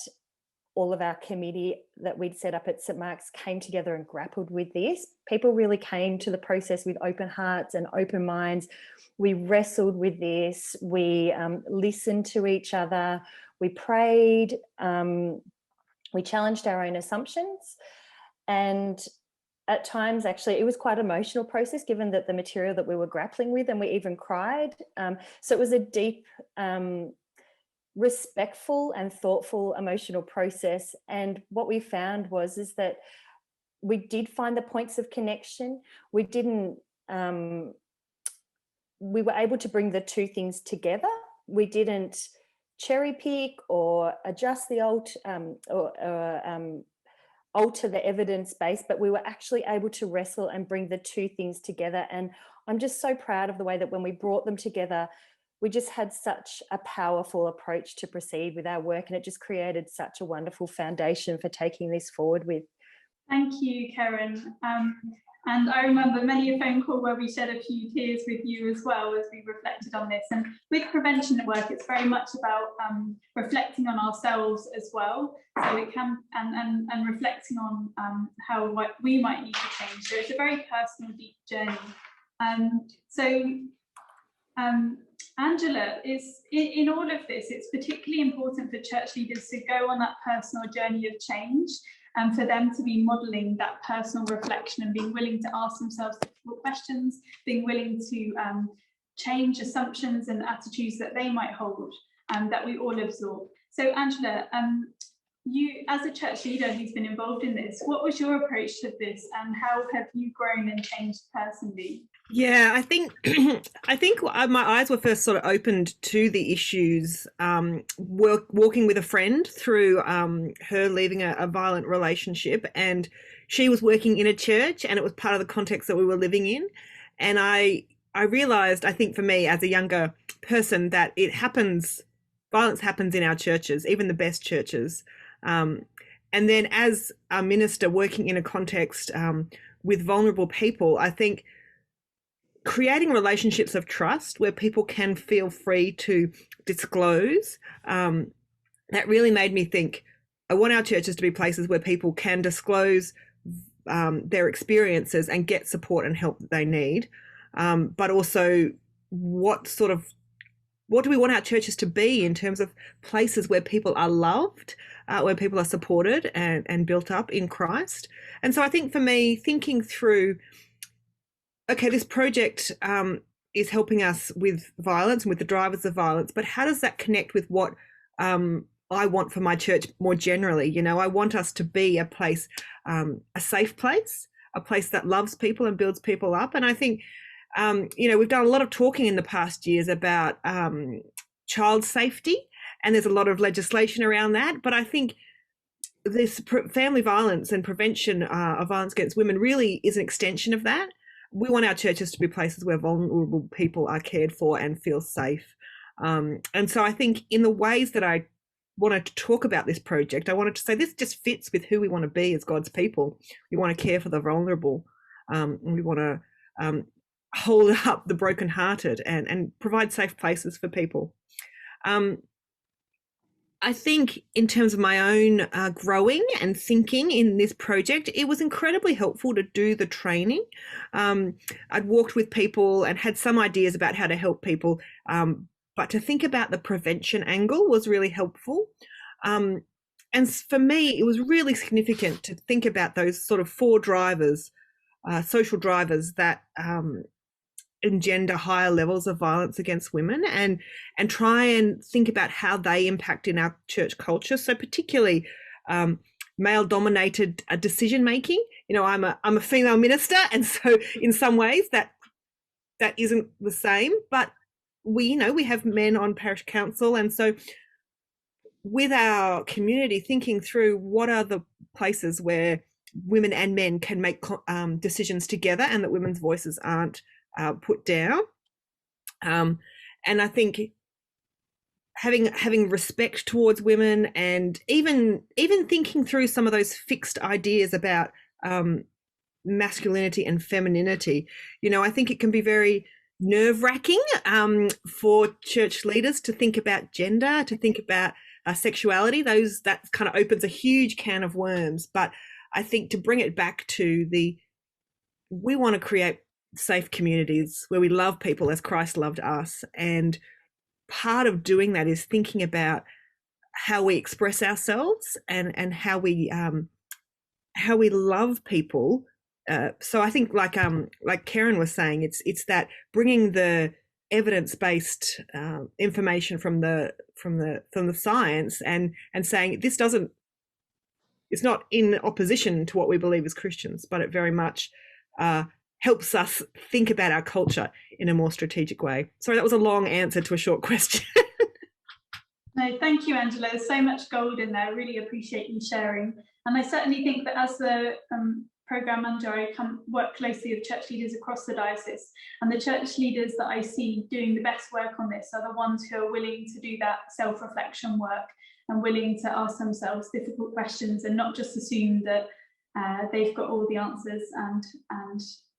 all of our committee that we'd set up at St Mark's came together and grappled with this. People really came to the process with open hearts and open minds. We wrestled with this. We listened to each other. We prayed. We challenged our own assumptions. And at times, actually, it was quite an emotional process, given that the material that we were grappling with, and we even cried. So it was a deep, respectful and thoughtful emotional process. And what we found was that we did find the points of connection. We didn't, we were able to bring the 2 things together. We didn't cherry pick or adjust the alter the evidence base, but we were actually able to wrestle and bring the 2 things together. And I'm just so proud of the way that when we brought them together, we just had such a powerful approach to proceed with our work, and it just created such a wonderful foundation for taking this forward with. Thank you, Karen. And I remember many a phone call where we shed a few tears with you as well as we reflected on this. And with prevention work, it's very much about reflecting on ourselves as well. So it can, and reflecting on how we might need to change. So it's a very personal, deep journey. Angela, in all of this, it's particularly important for church leaders to go on that personal journey of change, and for them to be modelling that personal reflection and being willing to ask themselves difficult questions, being willing to change assumptions and attitudes that they might hold, that we all absorb. So Angela, you as a church leader who's been involved in this, what was your approach to this, and how have you grown and changed personally? Yeah, I think my eyes were first sort of opened to the issues walking with a friend through her leaving a violent relationship, and she was working in a church, and it was part of the context that we were living in. And I realized, I think for me as a younger person, that violence happens in our churches, even the best churches. And then as a minister working in a context with vulnerable people, I think creating relationships of trust where people can feel free to disclose, that really made me think, I want our churches to be places where people can disclose their experiences and get support and help that they need. But also, what do we want our churches to be in terms of places where people are loved, where people are supported and built up in Christ? And so I think for me, thinking through, okay, this project is helping us with violence and with the drivers of violence, but how does that connect with what I want for my church more generally? You know, I want us to be a place, a safe place, a place that loves people and builds people up. And I think, we've done a lot of talking in the past years about child safety, and there's a lot of legislation around that. But I think this family violence and prevention of violence against women really is an extension of that. We want our churches to be places where vulnerable people are cared for and feel safe. And so I think in the ways that I wanted to talk about this project, I wanted to say this just fits with who we want to be as God's people. We want to care for the vulnerable. And we want to hold up the brokenhearted and provide safe places for people. I think in terms of my own growing and thinking in this project, it was incredibly helpful to do the training. I'd walked with people and had some ideas about how to help people, but to think about the prevention angle was really helpful. And for me, it was really significant to think about those sort of 4 drivers, social drivers that engender higher levels of violence against women, and try and think about how they impact in our church culture. So particularly male-dominated decision making. You know, I'm a female minister, and so in some ways that isn't the same. But we have men on parish council, and so with our community, thinking through what are the places where women and men can make decisions together, and that women's voices aren't put down. And I think having respect towards women, and even thinking through some of those fixed ideas about masculinity and femininity, I think it can be very nerve-wracking for church leaders to think about gender, to think about sexuality. That kind of opens a huge can of worms. But I think to bring it back to we want to create safe communities where we love people as Christ loved us, and part of doing that is thinking about how we express ourselves and how we love people. So I think like Karen was saying, it's that bringing the evidence-based information from the science and saying it's not in opposition to what we believe as Christians, but it very much helps us think about our culture in a more strategic way. Sorry, that was a long answer to a short question. No, thank you, Angela. There's so much gold in there. I really appreciate you sharing. And I certainly think that as the programme manager, I work closely with church leaders across the diocese, and the church leaders that I see doing the best work on this are the ones who are willing to do that self-reflection work and willing to ask themselves difficult questions and not just assume that they've got all the answers and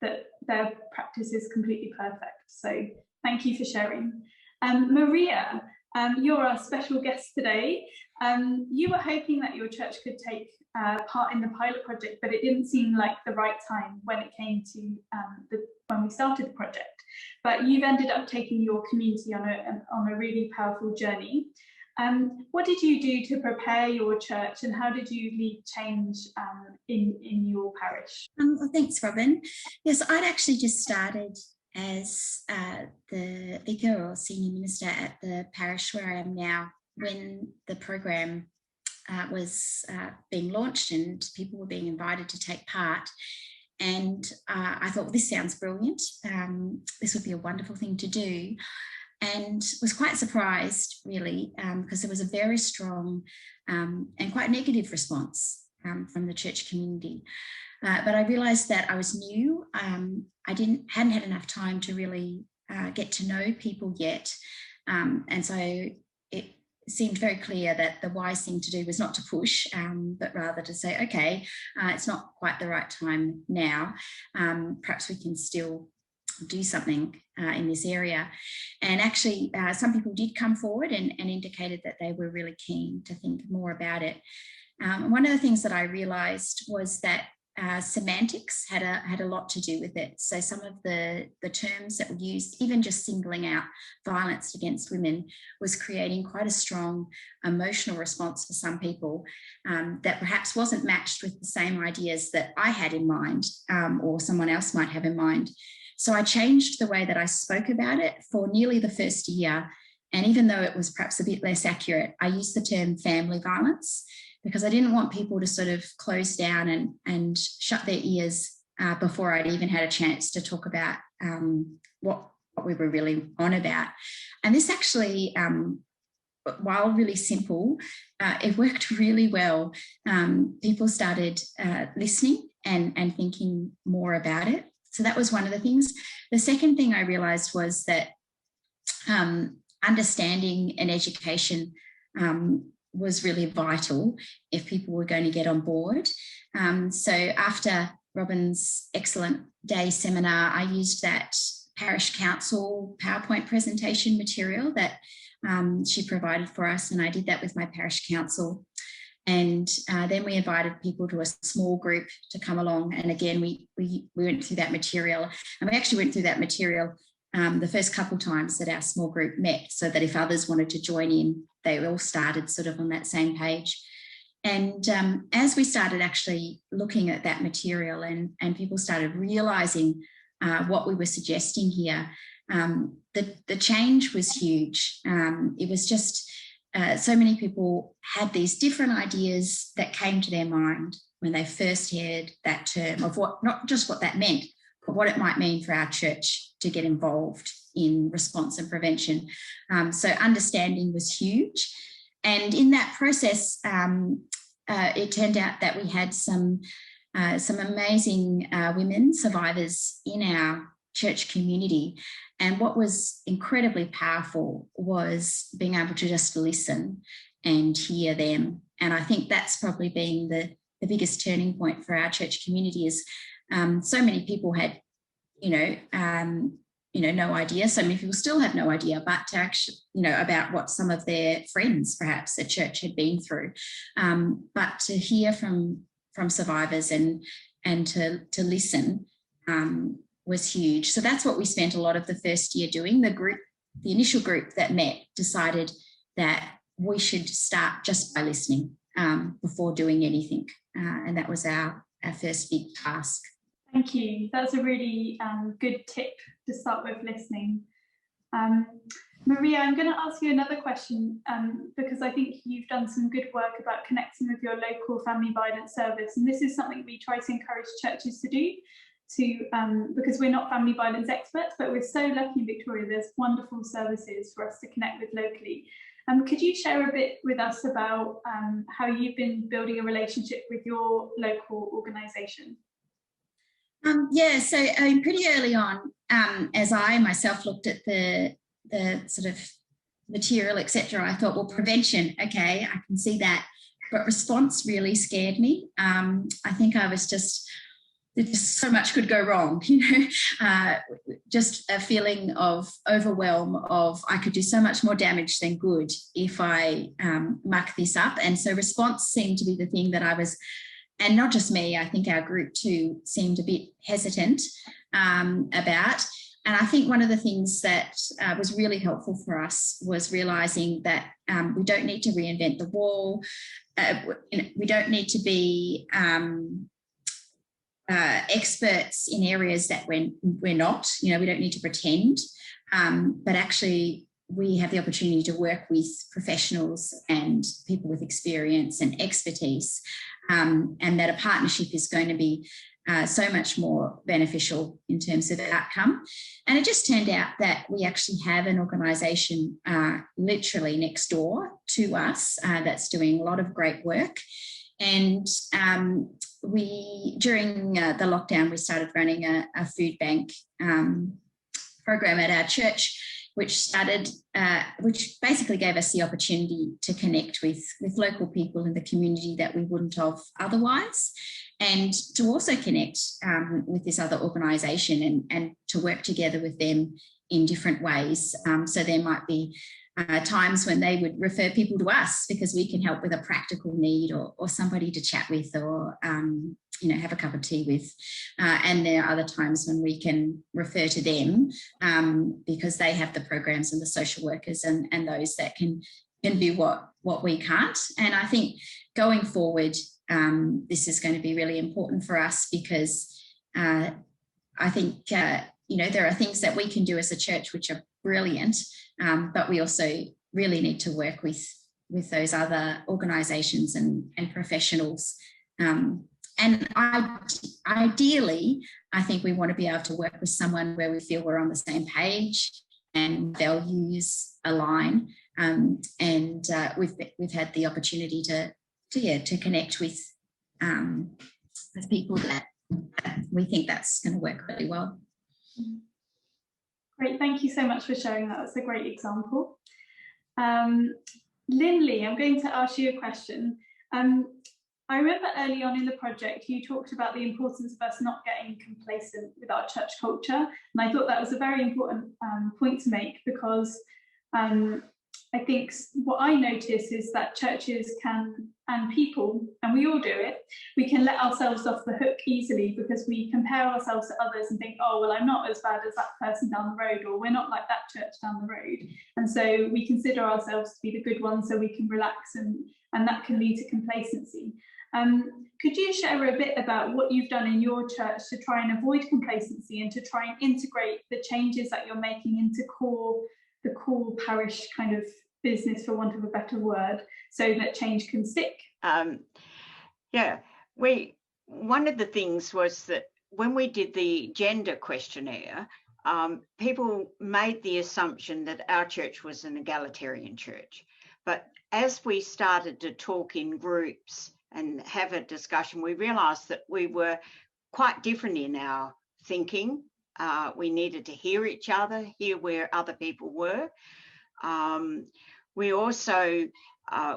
that their practice is completely perfect. So thank you for sharing. Maria, you're our special guest today. You were hoping that your church could take part in the pilot project, but it didn't seem like the right time when it came to when we started the project. But you've ended up taking your community on a really powerful journey. What did you do to prepare your church, and how did you lead change in your parish? Well, thanks, Robin. Yes, I'd actually just started as the vicar or senior minister at the parish where I am now when the program was being launched and people were being invited to take part. And I thought, well, this sounds brilliant. This would be a wonderful thing to do. And was quite surprised, really, because there was a very strong and quite negative response from the church community. But I realised that I was new. I hadn't had enough time to really get to know people yet. And so it seemed very clear that the wise thing to do was not to push, but rather to say, okay, it's not quite the right time now. Perhaps we can still do something in this area. And actually, some people did come forward and indicated that they were really keen to think more about it. One of the things that I realised was that semantics had a lot to do with it. So some of the terms that were used, even just singling out violence against women, was creating quite a strong emotional response for some people that perhaps wasn't matched with the same ideas that I had in mind or someone else might have in mind. So I changed the way that I spoke about it for nearly the first year. And even though it was perhaps a bit less accurate, I used the term family violence because I didn't want people to sort of close down and shut their ears before I'd even had a chance to talk about what we were really on about. And this actually while really simple, it worked really well. People started listening and thinking more about it. So that was one of the things. The second thing I realised was that understanding and education was really vital if people were going to get on board. So after Robin's excellent day seminar, I used that Parish Council PowerPoint presentation material that she provided for us, and I did that with my Parish Council. And then we invited people to a small group to come along. And again, we went through that material. And we actually went through that material the first couple times that our small group met, so that if others wanted to join in, they all started sort of on that same page. And as we started actually looking at that material and people started realising what we were suggesting here, the change was huge. It was just so many people had these different ideas that came to their mind when they first heard that term of what, not just what that meant, but what it might mean for our church to get involved in response and prevention. So understanding was huge. And in that process, it turned out that we had some amazing women survivors in our church community. And what was incredibly powerful was being able to just listen and hear them. And I think that's probably been the biggest turning point for our church community is so many people had, no idea. So many people still have no idea, but to actually, about what some of their friends perhaps at church had been through. But to hear from survivors and to listen was huge. So that's what we spent a lot of the first year doing. The initial group that met decided that we should start just by listening before doing anything. And that was our first big task. Thank you. That's a really good tip to start with, listening. Maria, I'm going to ask you another question because I think you've done some good work about connecting with your local family violence service. And this is something we try to encourage churches to do because we're not family violence experts, but we're so lucky in Victoria, there's wonderful services for us to connect with locally. Could you share a bit with us about how you've been building a relationship with your local organisation? So pretty early on, as I myself looked at the sort of material, etc., I thought, well, prevention, okay, I can see that, but response really scared me. I think I was just so much could go wrong, just a feeling of overwhelm of I could do so much more damage than good if I muck this up. And so response seemed to be the thing that I was, and not just me, I think our group too seemed a bit hesitant about. And I think one of the things that was really helpful for us was realising that we don't need to reinvent the wall. We don't need to be experts in areas that we're not. We don't need to pretend, but actually we have the opportunity to work with professionals and people with experience and expertise, and that a partnership is going to be so much more beneficial in terms of outcome. And it just turned out that we actually have an organisation literally next door to us that's doing a lot of great work. And during the lockdown, we started running a food bank program at our church, which basically gave us the opportunity to connect with local people in the community that we wouldn't have otherwise, and to also connect with this other organisation and to work together with them in different ways. So there might be times when they would refer people to us because we can help with a practical need or somebody to chat with or have a cup of tea with, and there are other times when we can refer to them because they have the programs and the social workers and those that can do what we can't. And I think going forward, this is going to be really important for us because I think there are things that we can do as a church which are brilliant, but we also really need to work with those other organisations and professionals. And ideally, I think we want to be able to work with someone where we feel we're on the same page and values align, We've had the opportunity to connect with people that we think that's going to work really well. Great, thank you so much for sharing that. That's a great example. Lindley, I'm going to ask you a question. I remember early on in the project, you talked about the importance of us not getting complacent with our church culture. And I thought that was a very important point to make, because I think what I notice is that churches can, and people, and we all do it, we can let ourselves off the hook easily because we compare ourselves to others and think, oh, well, I'm not as bad as that person down the road, or we're not like that church down the road. And so we consider ourselves to be the good ones so we can relax, and that can lead to complacency. Could you share a bit about what you've done in your church to try and avoid complacency and to try and integrate the changes that you're making into the core parish kind of business, for want of a better word, so that change can stick? Yeah, one of the things was that when we did the gender questionnaire, people made the assumption that our church was an egalitarian church. But as we started to talk in groups and have a discussion, we realised that we were quite different in our thinking. We needed to hear each other, hear where other people were. We also,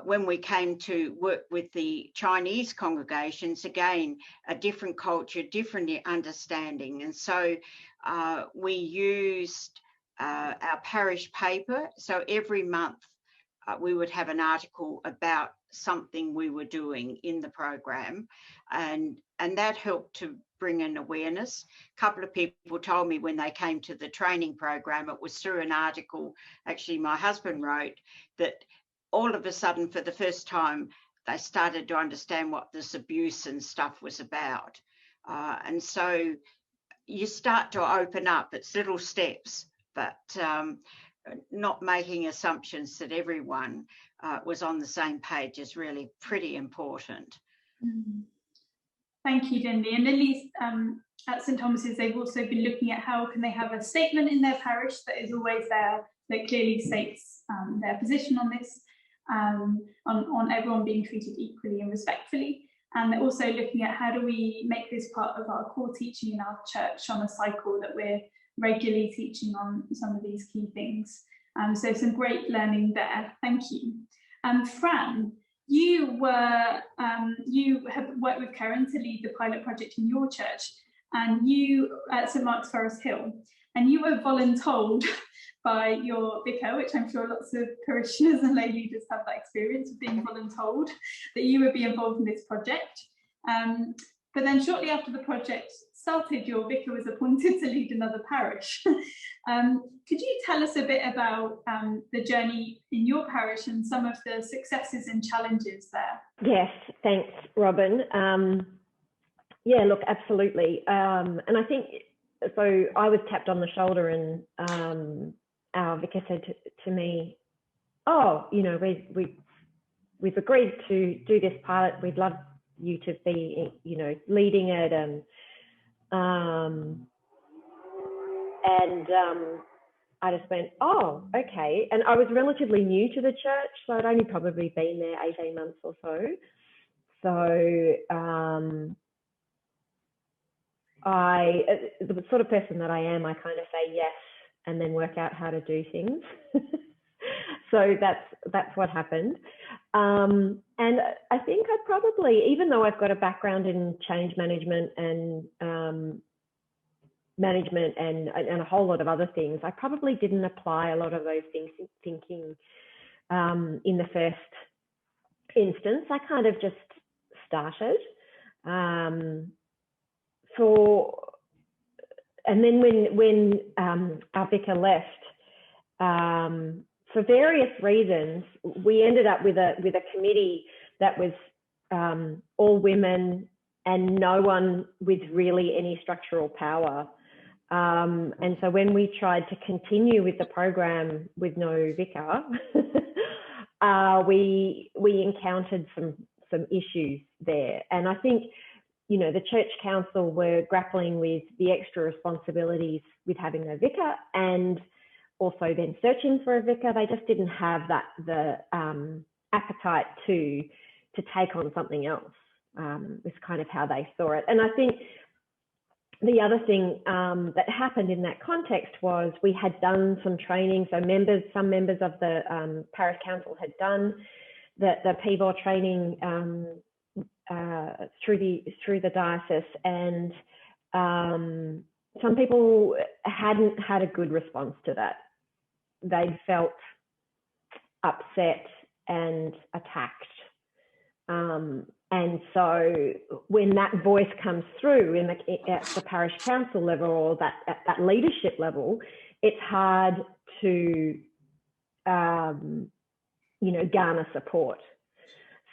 when we came to work with the Chinese congregations, again, a different culture, different understanding. And so we used our parish paper. So every month we would have an article about something we were doing in the program, and that helped to bring an awareness. A couple of people told me when they came to the training program, it was through an article actually my husband wrote, that all of a sudden for the first time they started to understand what this abuse and stuff was about. And so you start to open up. It's little steps, but not making assumptions that everyone was on the same page is really pretty important. Thank you, Lindy. And Lindy's at St Thomas's, they've also been looking at how can they have a statement in their parish that is always there, that clearly states their position on this, on everyone being treated equally and respectfully. And they're also looking at how do we make this part of our core teaching in our church on a cycle that we're regularly teaching on some of these key things. So some great learning there. Thank you. Fran, you have worked with Karen to lead the pilot project in your church, and you at St Mark's Forest Hill, and you were voluntold by your vicar, which I'm sure lots of parishioners and lay leaders have that experience of being voluntold, that you would be involved in this project. But then shortly after the project started, your vicar was appointed to lead another parish. Could you tell us a bit about the journey in your parish and some of the successes and challenges there? Yes, thanks, Robin. Yeah, look, absolutely. And I think, so I was tapped on the shoulder and our vicar said to me, oh, you know, we've agreed to do this pilot. We'd love you to be, you know, leading it. And I just went, oh, okay. And I was relatively new to the church, so I'd only probably been there 18 months or so. So the sort of person that I am, I kind of say yes and then work out how to do things. So that's what happened. And I think I probably, even though I've got a background in change management and management and a whole lot of other things, I probably didn't apply a lot of those things thinking in the first instance. I kind of just started. And then when our vicar left, for various reasons, we ended up with a committee that was all women and no one with really any structural power. And so when we tried to continue with the program with no vicar, we encountered some issues there. And I think, you know, the church council were grappling with the extra responsibilities with having no vicar, and also then searching for a vicar. They just didn't have the appetite to take on something else. Was kind of how they saw it. And I think the other thing that happened in that context was we had done some training. So some members of the parish council had done the PVOR training through the diocese, and some people hadn't had a good response to that. They felt upset and attacked. And so when that voice comes through at the parish council level or at that leadership level, it's hard to, garner support.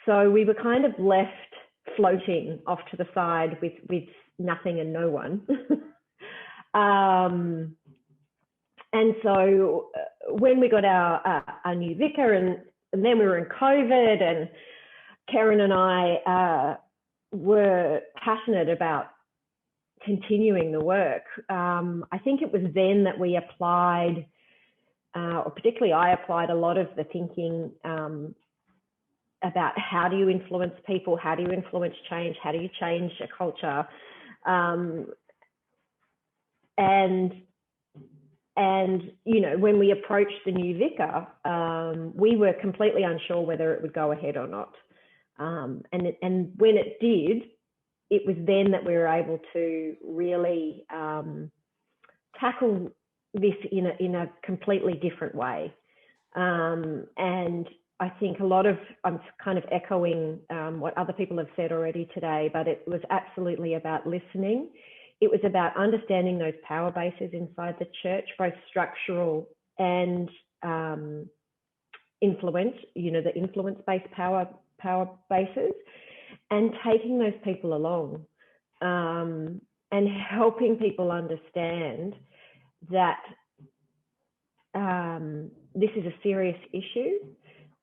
So we were kind of left floating off to the side with nothing and no one. And so when we got our new vicar, and then we were in COVID, and Karen and I were passionate about continuing the work. I think it was then that we applied, or particularly I applied a lot of the thinking about how do you influence people, how do you influence change, how do you change a culture, and when we approached the new vicar, we were completely unsure whether it would go ahead or not. And when it did, it was then that we were able to really tackle this in a completely different way. And I think I'm kind of echoing what other people have said already today, but it was absolutely about listening. It was about understanding those power bases inside the church, both structural and influence, the influence-based power bases, and taking those people along and helping people understand that this is a serious issue,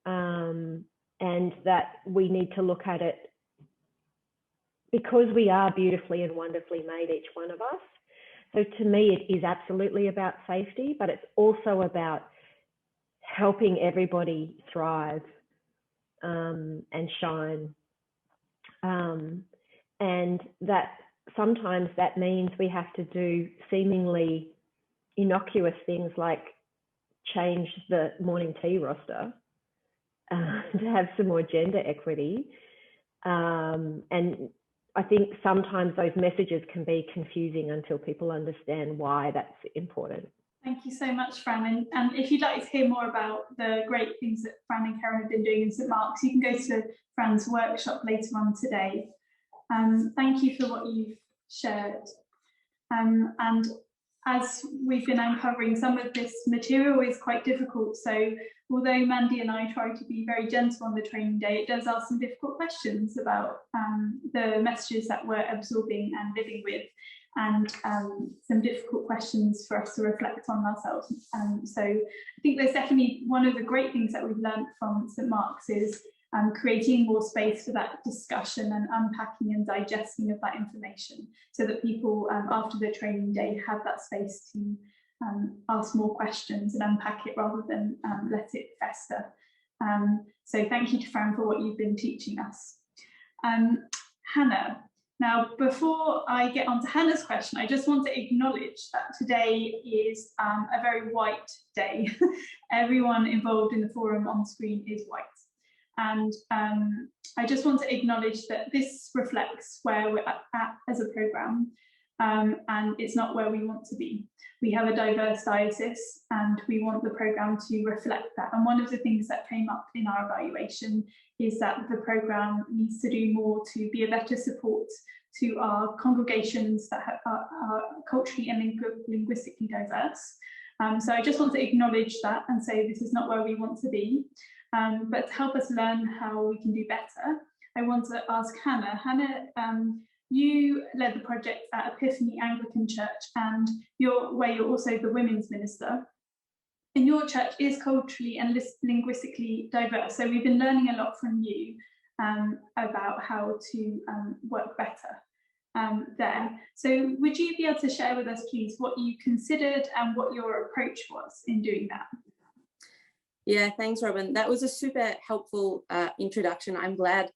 and that we need to look at it because we are beautifully and wonderfully made, each one of us. So to me, it is absolutely about safety, but it's also about helping everybody thrive and shine. And that sometimes that means we have to do seemingly innocuous things like change the morning tea roster to have some more gender equity. And I think sometimes those messages can be confusing until people understand why that's important. Thank you so much, Fran. And if you'd like to hear more about the great things that Fran and Karen have been doing in St Mark's, you can go to Fran's workshop later on today. Thank you for what you've shared. And as we've been uncovering, some of this material is quite difficult. So although Mandy and I try to be very gentle on the training day, it does ask some difficult questions about the messages that we're absorbing and living with, and some difficult questions for us to reflect on ourselves. So I think there's definitely one of the great things that we've learned from St Mark's is creating more space for that discussion and unpacking and digesting of that information, so that people after the training day have that space to ask more questions and unpack it rather than let it fester. So thank you to Fran for what you've been teaching us. Hannah, now before I get on to Hannah's question, I just want to acknowledge that today is a very white day. Everyone involved in the forum on screen is white. And I just want to acknowledge that this reflects where we're at as a programme, and it's not where we want to be. We have a diverse diocese and we want the programme to reflect that. And one of the things that came up in our evaluation is that the programme needs to do more to be a better support to our congregations that are culturally and linguistically diverse. So I just want to acknowledge that and say this is not where we want to be. But to help us learn how we can do better, I want to ask Hannah. Hannah, you led the project at Epiphany Anglican Church, and you're also the women's minister. And your church is culturally and linguistically diverse, so we've been learning a lot from you about how to work better. there. So would you be able to share with us, please, what you considered and what your approach was in doing that? Yeah, thanks, Robin. That was a super helpful introduction. I'm glad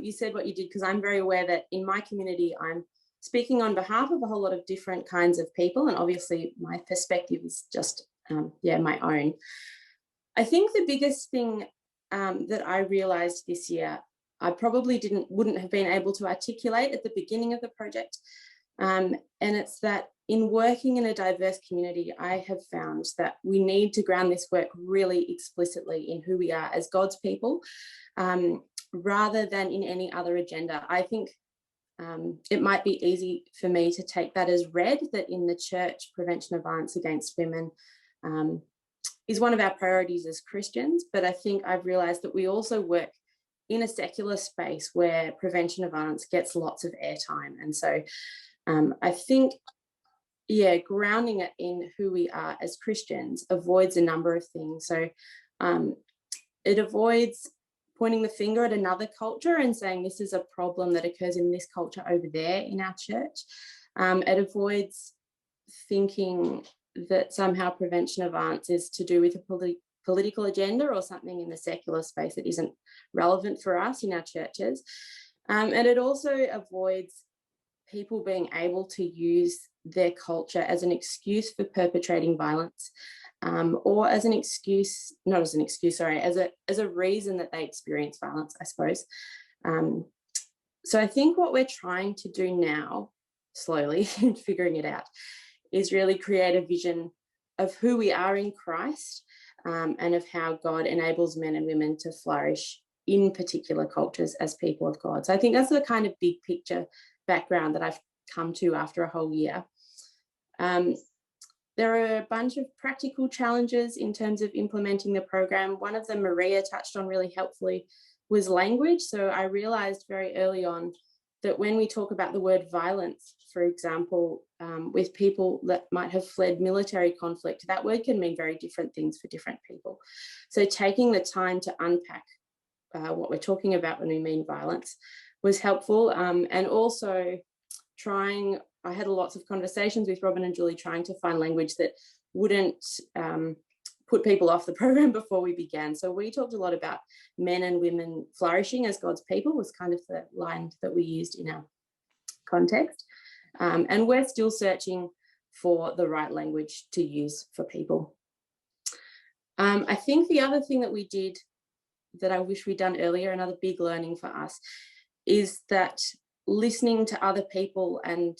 you said what you did, because I'm very aware that in my community, I'm speaking on behalf of a whole lot of different kinds of people, and obviously my perspective is just, my own. I think the biggest thing that I realised this year, I probably wouldn't have been able to articulate at the beginning of the project, and it's that in working in a diverse community, I have found that we need to ground this work really explicitly in who we are as God's people, rather than in any other agenda. I think it might be easy for me to take that as read, that in the church, prevention of violence against women is one of our priorities as Christians, but I think I've realised that we also work in a secular space where prevention of violence gets lots of airtime. And so I think, grounding it in who we are as Christians avoids a number of things. So it avoids pointing the finger at another culture and saying this is a problem that occurs in this culture over there in our church. It avoids thinking that somehow prevention of violence is to do with a political agenda or something in the secular space that isn't relevant for us in our churches. And it also avoids people being able to use their culture as an excuse for perpetrating violence, or as an excuse, not as an excuse, sorry, as a reason that they experience violence, I suppose. So I think what we're trying to do now, slowly and figuring it out, is really create a vision of who we are in Christ, and of how God enables men and women to flourish in particular cultures as people of God. So I think that's the kind of big picture background that I've come to after a whole year. There are a bunch of practical challenges in terms of implementing the program. One of them Maria touched on really helpfully was language. So I realised very early on that when we talk about the word violence, for example, with people that might have fled military conflict, that word can mean very different things for different people. So taking the time to unpack what we're talking about when we mean violence was helpful. And also I had lots of conversations with Robin and Julie trying to find language that wouldn't put people off the program before we began. So we talked a lot about men and women flourishing as God's people was kind of the line that we used in our context. And we're still searching for the right language to use for people. I think the other thing that we did that I wish we'd done earlier, another big learning for us, is that listening to other people and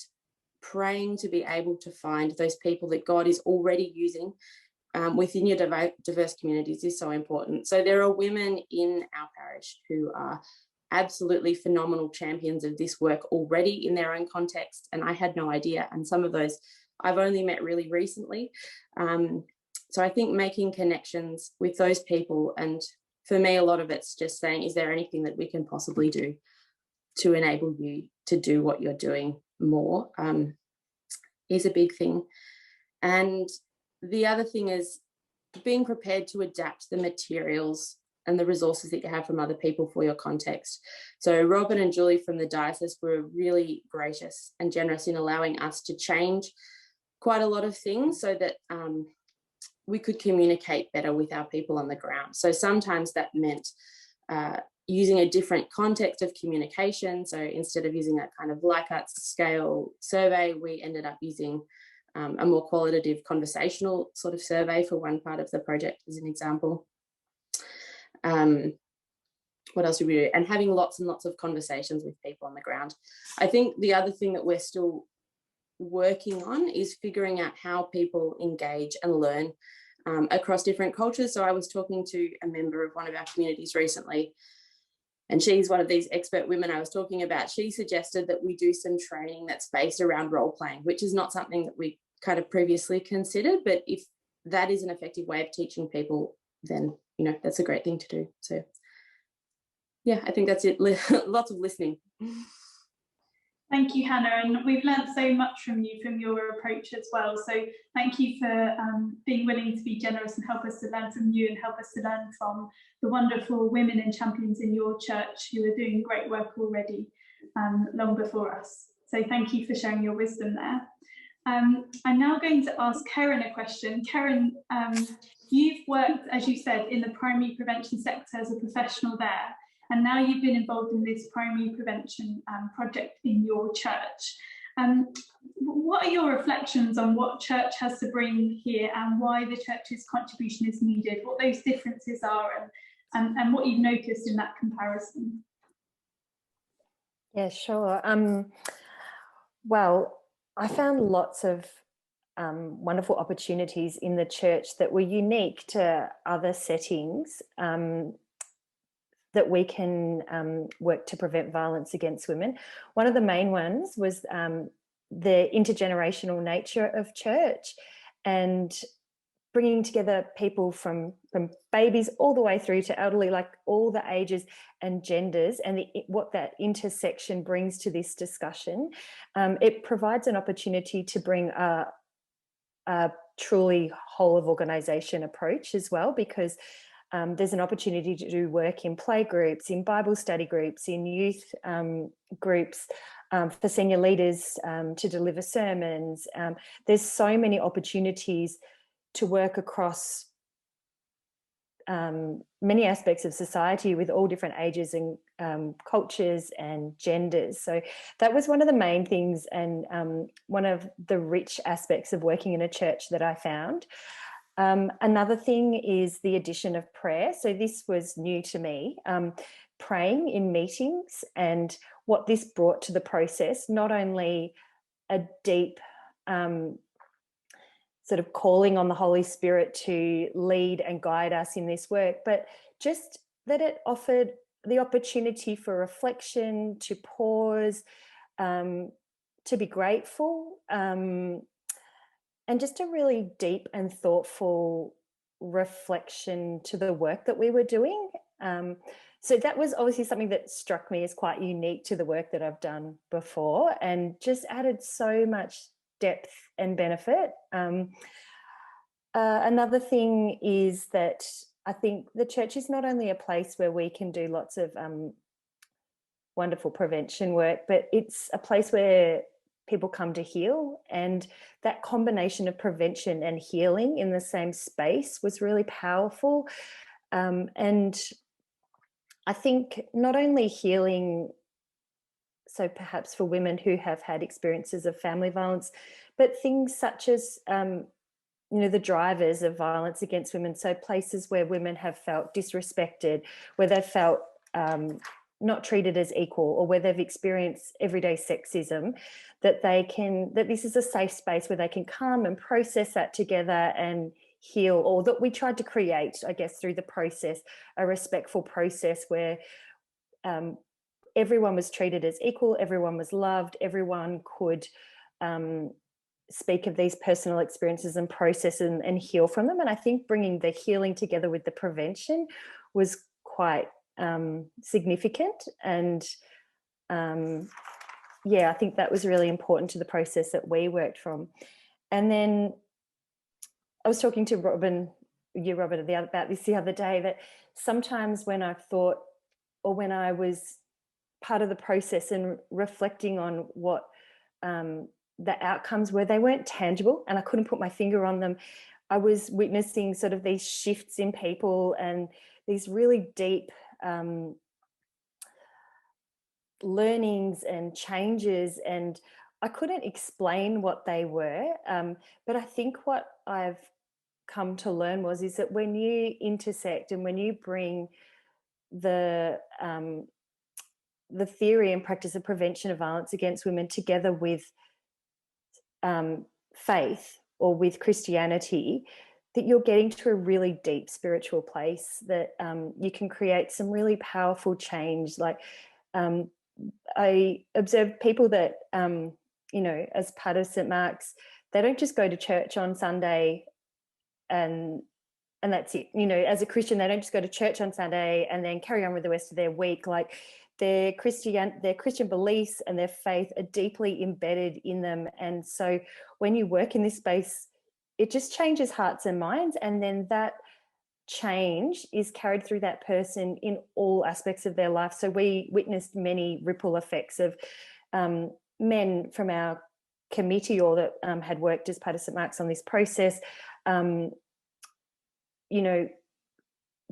praying to be able to find those people that God is already using within your diverse communities is so important. So there are women in our parish who are absolutely phenomenal champions of this work already in their own context, and I had no idea, and some of those I've only met really recently. So I think making connections with those people, and for me a lot of it's just saying, is there anything that we can possibly do to enable you to do what you're doing more, is a big thing. And the other thing is being prepared to adapt the materials and the resources that you have from other people for your context. So Robin and Julie from the Diocese were really gracious and generous in allowing us to change quite a lot of things so that we could communicate better with our people on the ground. So sometimes that meant using a different context of communication. So instead of using a kind of Likert scale survey, we ended up using a more qualitative conversational sort of survey for one part of the project, as an example. What else did we do? And having lots and lots of conversations with people on the ground. I think the other thing that we're still working on is figuring out how people engage and learn across different cultures. So I was talking to a member of one of our communities recently, and she's one of these expert women I was talking about. She suggested that we do some training that's based around role playing, which is not something that we kind of previously considered, but if that is an effective way of teaching people, then, you know, that's a great thing to do. So yeah, I think that's it. Lots of listening. Thank you, Hannah, and we've learned so much from you, from your approach as well. So thank you for being willing to be generous and help us to learn from you and help us to learn from the wonderful women and champions in your church who are doing great work already long before us. So thank you for sharing your wisdom there. I'm now going to ask Karen a question. Karen, you've worked, as you said, in the primary prevention sector as a professional there, and now you've been involved in this primary prevention project in your church. What are your reflections on what church has to bring here and why the church's contribution is needed, what those differences are, and what you've noticed in that comparison? Yeah, sure. Well, I found lots of wonderful opportunities in the church that were unique to other settings that we can work to prevent violence against women. One of the main ones was the intergenerational nature of church and bringing together people from babies all the way through to elderly, like all the ages and genders, and what that intersection brings to this discussion. It provides an opportunity to bring a truly whole of organisation approach as well, because there's an opportunity to do work in play groups, in Bible study groups, in youth groups, for senior leaders to deliver sermons. There's so many opportunities to work across many aspects of society with all different ages and cultures and genders. So that was one of the main things, and one of the rich aspects of working in a church that I found. Another thing is the addition of prayer. So this was new to me, praying in meetings, and what this brought to the process, not only a deep sort of calling on the Holy Spirit to lead and guide us in this work, but just that it offered the opportunity for reflection, to pause, to be grateful, and just a really deep and thoughtful reflection to the work that we were doing. So that was obviously something that struck me as quite unique to the work that I've done before, and just added so much depth and benefit. Another thing is that I think the church is not only a place where we can do lots of wonderful prevention work, but it's a place where people come to heal, and that combination of prevention and healing in the same space was really powerful. And I think not only healing, so perhaps for women who have had experiences of family violence, but things such as the drivers of violence against women, so places where women have felt disrespected, where they've felt not treated as equal, or where they've experienced everyday sexism, that this is a safe space where they can come and process that together and heal, or that we tried to create, I guess, through the process, a respectful process where everyone was treated as equal, everyone was loved, everyone could speak of these personal experiences and process and heal from them. And I think bringing the healing together with the prevention was quite significant. And I think that was really important to the process that we worked from. And then I was talking to Robin about this the other day, that sometimes when I've thought, or when I was part of the process and reflecting on what the outcomes were, they weren't tangible and I couldn't put my finger on them. I was witnessing sort of these shifts in people and these really deep learnings and changes, and I couldn't explain what they were. But I think what I've come to learn is that when you intersect and when you bring the theory and practice of prevention of violence against women together with faith or with Christianity, that you're getting to a really deep spiritual place, that you can create some really powerful change. Like I observed people that, as part of St. Mark's, they don't just go to church on Sunday and that's it. As a Christian, they don't just go to church on Sunday and then carry on with the rest of their week. Like their Christian beliefs and their faith are deeply embedded in them. And so when you work in this space, it just changes hearts and minds. And then that change is carried through that person in all aspects of their life. So we witnessed many ripple effects of men from our committee or that had worked as part of St Mark's on this process,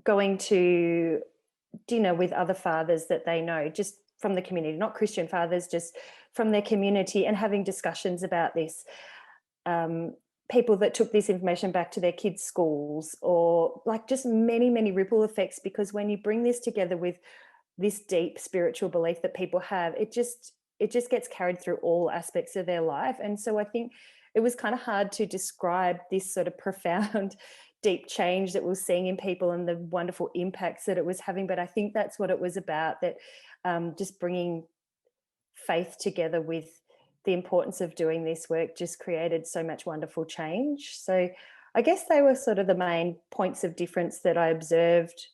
going to dinner with other fathers that they know, just from the community, not Christian fathers, just from their community, and having discussions about this. People that took this information back to their kids' schools, or like just many, many ripple effects, because when you bring this together with this deep spiritual belief that people have, it just gets carried through all aspects of their life. And so I think it was kind of hard to describe this sort of profound, deep change that we're seeing in people and the wonderful impacts that it was having. But I think that's what it was about, that just bringing faith together with the importance of doing this work just created so much wonderful change. So I guess they were sort of the main points of difference that I observed,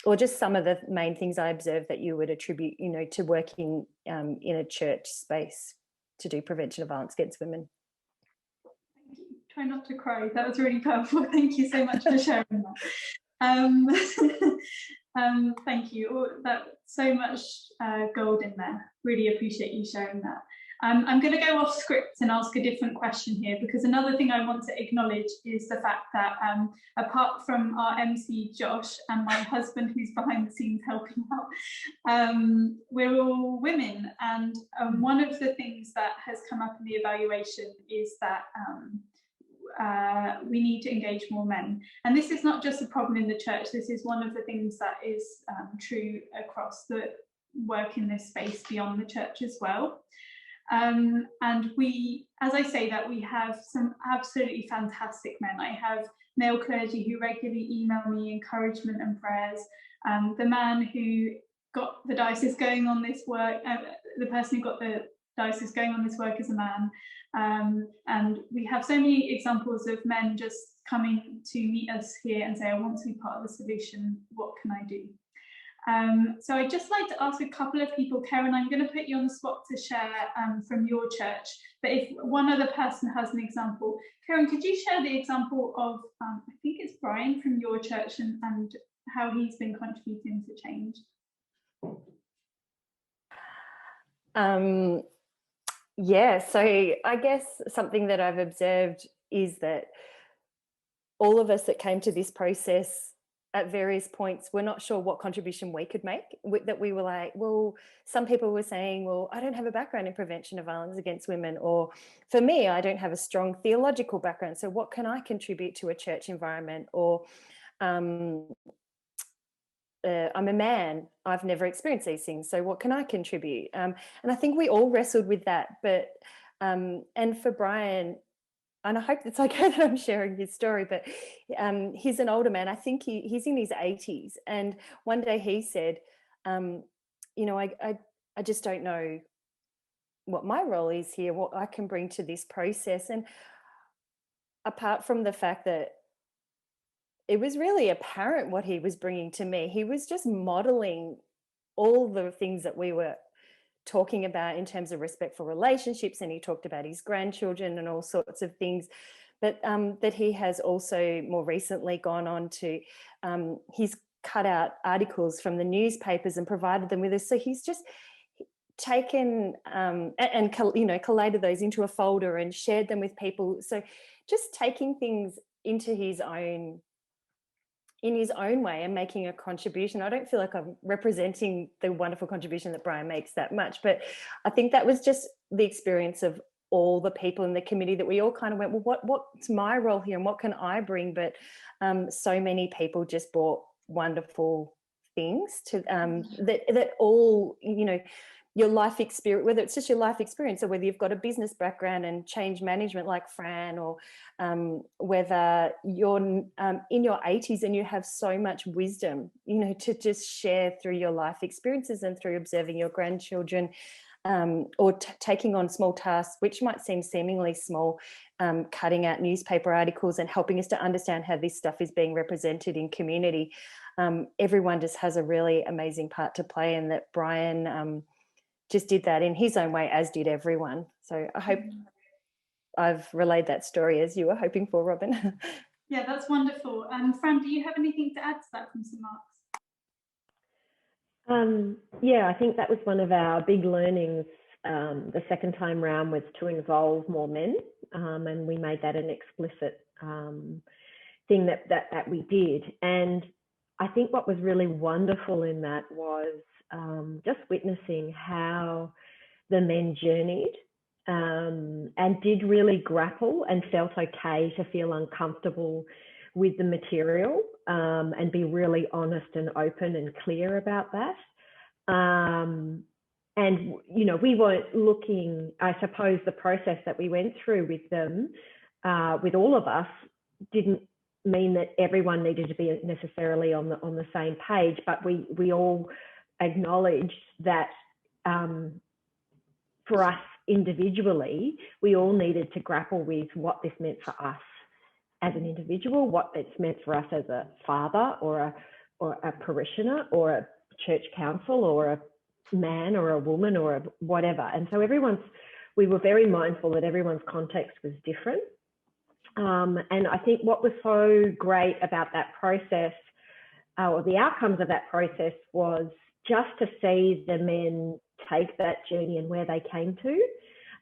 or just some of the main things I observed that you would attribute, to working in a church space to do prevention of violence against women. Thank you. Try not to cry. That was really powerful. Thank you so much for sharing that. Thank you. That's so much gold in there. Really appreciate you sharing that. I'm going to go off script and ask a different question here, because another thing I want to acknowledge is the fact that apart from our MC Josh and my husband who's behind the scenes helping out, we're all women, and one of the things that has come up in the evaluation is that we need to engage more men. And this is not just a problem in the church, this is one of the things that is true across the work in this space beyond the church as well. And we, as I say that, we have some absolutely fantastic men. I have male clergy who regularly email me encouragement and prayers. The man who got the diocese going on this work, the person who got the diocese going on this work is a man. And we have so many examples of men just coming to meet us here and say, I want to be part of the solution, what can I do? So I'd just like to ask a couple of people. Karen, I'm going to put you on the spot to share from your church, but if one other person has an example. Karen, could you share the example of, I think it's Brian from your church, and how he's been contributing to change? Yeah, so I guess something that I've observed is that all of us that came to this process at various points, we're not sure what contribution we could make, that we were like, well, some people were saying, well, I don't have a background in prevention of violence against women, or for me, I don't have a strong theological background, so what can I contribute to a church environment? Or I'm a man, I've never experienced these things, so what can I contribute? And I think we all wrestled with that, but and for Brian, and I hope it's okay that I'm sharing his story, but he's an older man. I think he's in his 80s. And one day he said, I just don't know what my role is here, what I can bring to this process. And apart from the fact that it was really apparent what he was bringing to me, he was just modeling all the things that we were talking about in terms of respectful relationships, and he talked about his grandchildren and all sorts of things, but that he has also more recently gone on to, he's cut out articles from the newspapers and provided them with us. So he's just taken and collated those into a folder and shared them with people. So just taking things into in his own way and making a contribution. I don't feel like I'm representing the wonderful contribution that Brian makes that much, but I think that was just the experience of all the people in the committee, that we all kind of went, well, what's my role here and what can I bring? But so many people just brought wonderful things to that all, your life experience, whether it's just your life experience or whether you've got a business background and change management like Fran, or whether you're in your 80s and you have so much wisdom, to just share through your life experiences and through observing your grandchildren, or taking on small tasks, which might seem seemingly small, cutting out newspaper articles and helping us to understand how this stuff is being represented in community. Everyone just has a really amazing part to play, and that Brian just did that in his own way, as did everyone. So I hope I've relayed that story as you were hoping for, Robin. Yeah, that's wonderful. Fran, do you have anything to add to that from St Mark's? Yeah, I think that was one of our big learnings the second time round was to involve more men, and we made that an explicit thing that we did. And I think what was really wonderful in that was just witnessing how the men journeyed and did really grapple and felt okay to feel uncomfortable with the material and be really honest and open and clear about that. And, you know, we weren't looking, I suppose the process that we went through with them, with all of us, didn't mean that everyone needed to be necessarily on the same page, but we all acknowledged that for us individually, we all needed to grapple with what this meant for us as an individual, what it's meant for us as a father or a parishioner or a church council or a man or a woman or a whatever. And so we were very mindful that everyone's context was different. And I think what was so great about that process, or the outcomes of that process, was just to see the men take that journey and where they came to.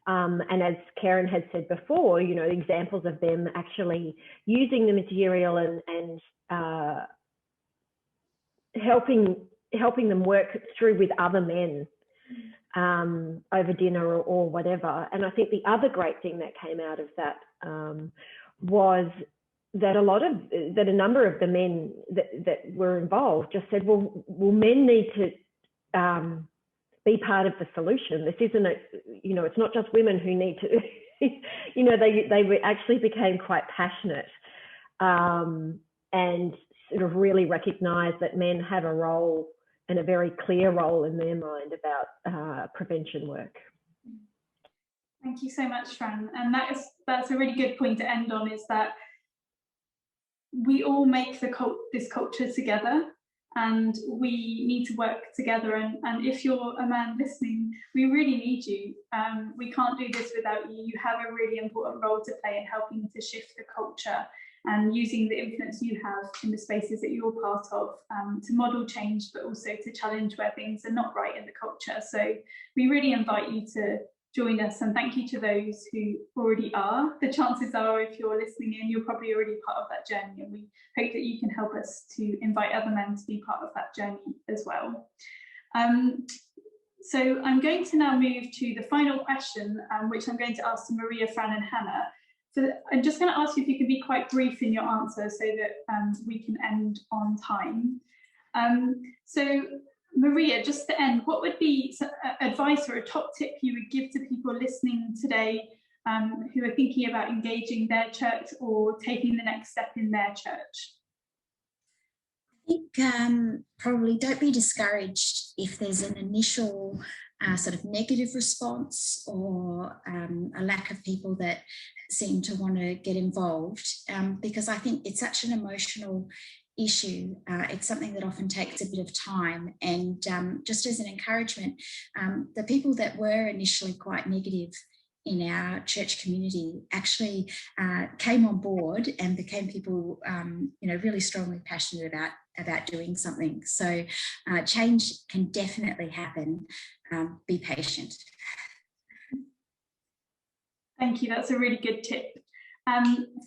And as Karen had said before, you know, examples of them actually using the material and helping them work through with other men over dinner or whatever. And I think the other great thing that came out of that was that a number of the men that were involved just said, well, men need to be part of the solution. This isn't it's not just women who need to, they actually became quite passionate and sort of really recognised that men have a role, and a very clear role in their mind, about prevention work. Thank you so much, Fran. And that's a really good point to end on, is that we all make this culture together, and we need to work together. And if you're a man listening, we really need you. We can't do this without you. You have a really important role to play in helping to shift the culture and using the influence you have in the spaces that you're part of to model change, but also to challenge where things are not right in the culture. So we really invite you to join us, and thank you to those who already are. The chances are, if you're listening in, you're probably already part of that journey, and we hope that you can help us to invite other men to be part of that journey as well. So I'm going to now move to the final question, which I'm going to ask to Maria, Fran and Hannah. So I'm just going to ask you if you could be quite brief in your answer so that we can end on time. So Maria, just to end, what would be advice or a top tip you would give to people listening today who are thinking about engaging their church or taking the next step in their church? I think probably don't be discouraged if there's an initial sort of negative response or a lack of people that seem to want to get involved, because I think it's such an emotional issue. It's something that often takes a bit of time, and just as an encouragement, the people that were initially quite negative in our church community actually came on board and became people really strongly passionate about doing something. So change can definitely happen. Be patient. Thank you, that's a really good tip.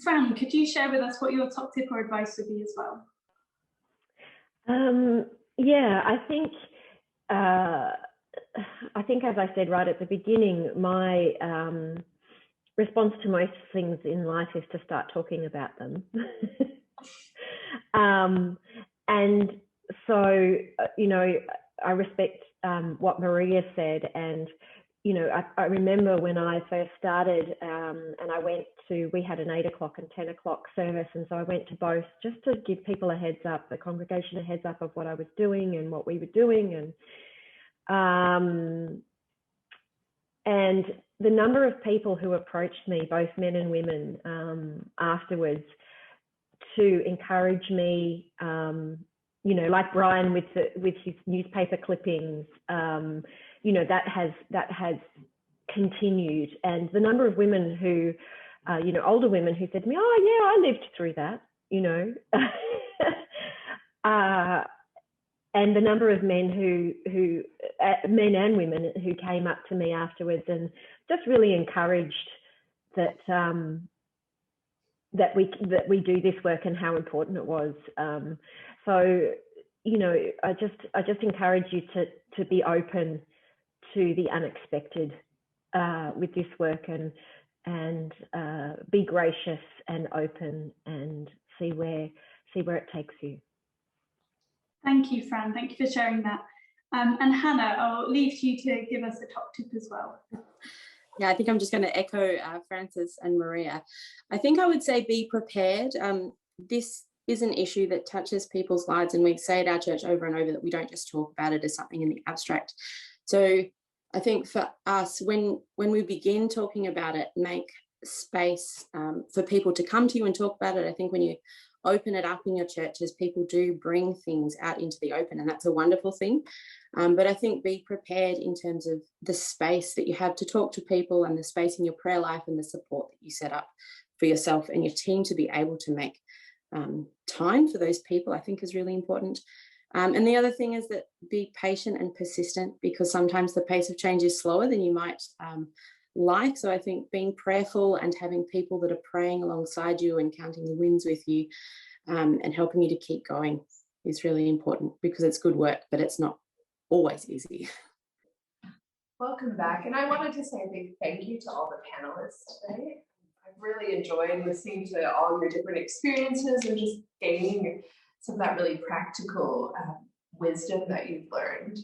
Fran, could you share with us what your top tip or advice would be as well? Yeah, I think as I said right at the beginning, my response to most things in life is to start talking about them. And so, I respect what Maria said, and I remember when I first started, and we had an 8 o'clock and 10 o'clock service, and so I went to both just to give people a heads up, the congregation a heads up of what I was doing and what we were doing, and the number of people who approached me, both men and women, afterwards to encourage me, like Brian with his newspaper clippings. That has continued, and the number of women who, older women who said to me, "Oh yeah, I lived through that," and the number of men who men and women who came up to me afterwards and just really encouraged that that we do this work and how important it was. So, you know, I just encourage you to be open to the unexpected with this work, and be gracious and open and see where it takes you. Thank you, Fran. Thank you for sharing that. And Hannah, I'll leave you to give us a top tip as well. Yeah, I think I'm just going to echo Frances and Maria. I think I would say be prepared. This is an issue that touches people's lives, and we say at our church over and over that we don't just talk about it as something in the abstract. So I think for us, when we begin talking about it, make space for people to come to you and talk about it. I think when you open it up in your churches, people do bring things out into the open, and that's a wonderful thing. But I think be prepared in terms of the space that you have to talk to people, and the space in your prayer life, and the support that you set up for yourself and your team to be able to make time for those people, I think is really important. And the other thing is that be patient and persistent, because sometimes the pace of change is slower than you might like. So I think being prayerful and having people that are praying alongside you and counting the wins with you and helping you to keep going is really important, because it's good work, but it's not always easy. Welcome back. And I wanted to say a big thank you to all the panelists today. I've really enjoyed listening to all your different experiences and just gaining some of that really practical wisdom that you've learned.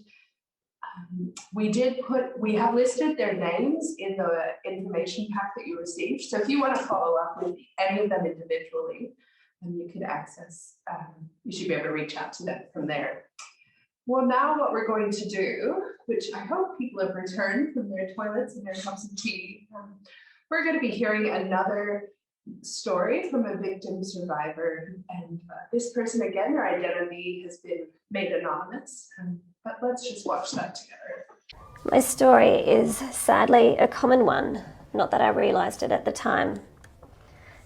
We have listed their names in the information pack that you received. So if you want to follow up with any of them individually, then you can access, you should be able to reach out to them from there. Well, now what we're going to do, which I hope people have returned from their toilets and their cups of tea, we're going to be hearing another story from a victim survivor. And this person, again, their identity has been made anonymous. But let's just watch that together. My story is sadly a common one, not that I realised it at the time.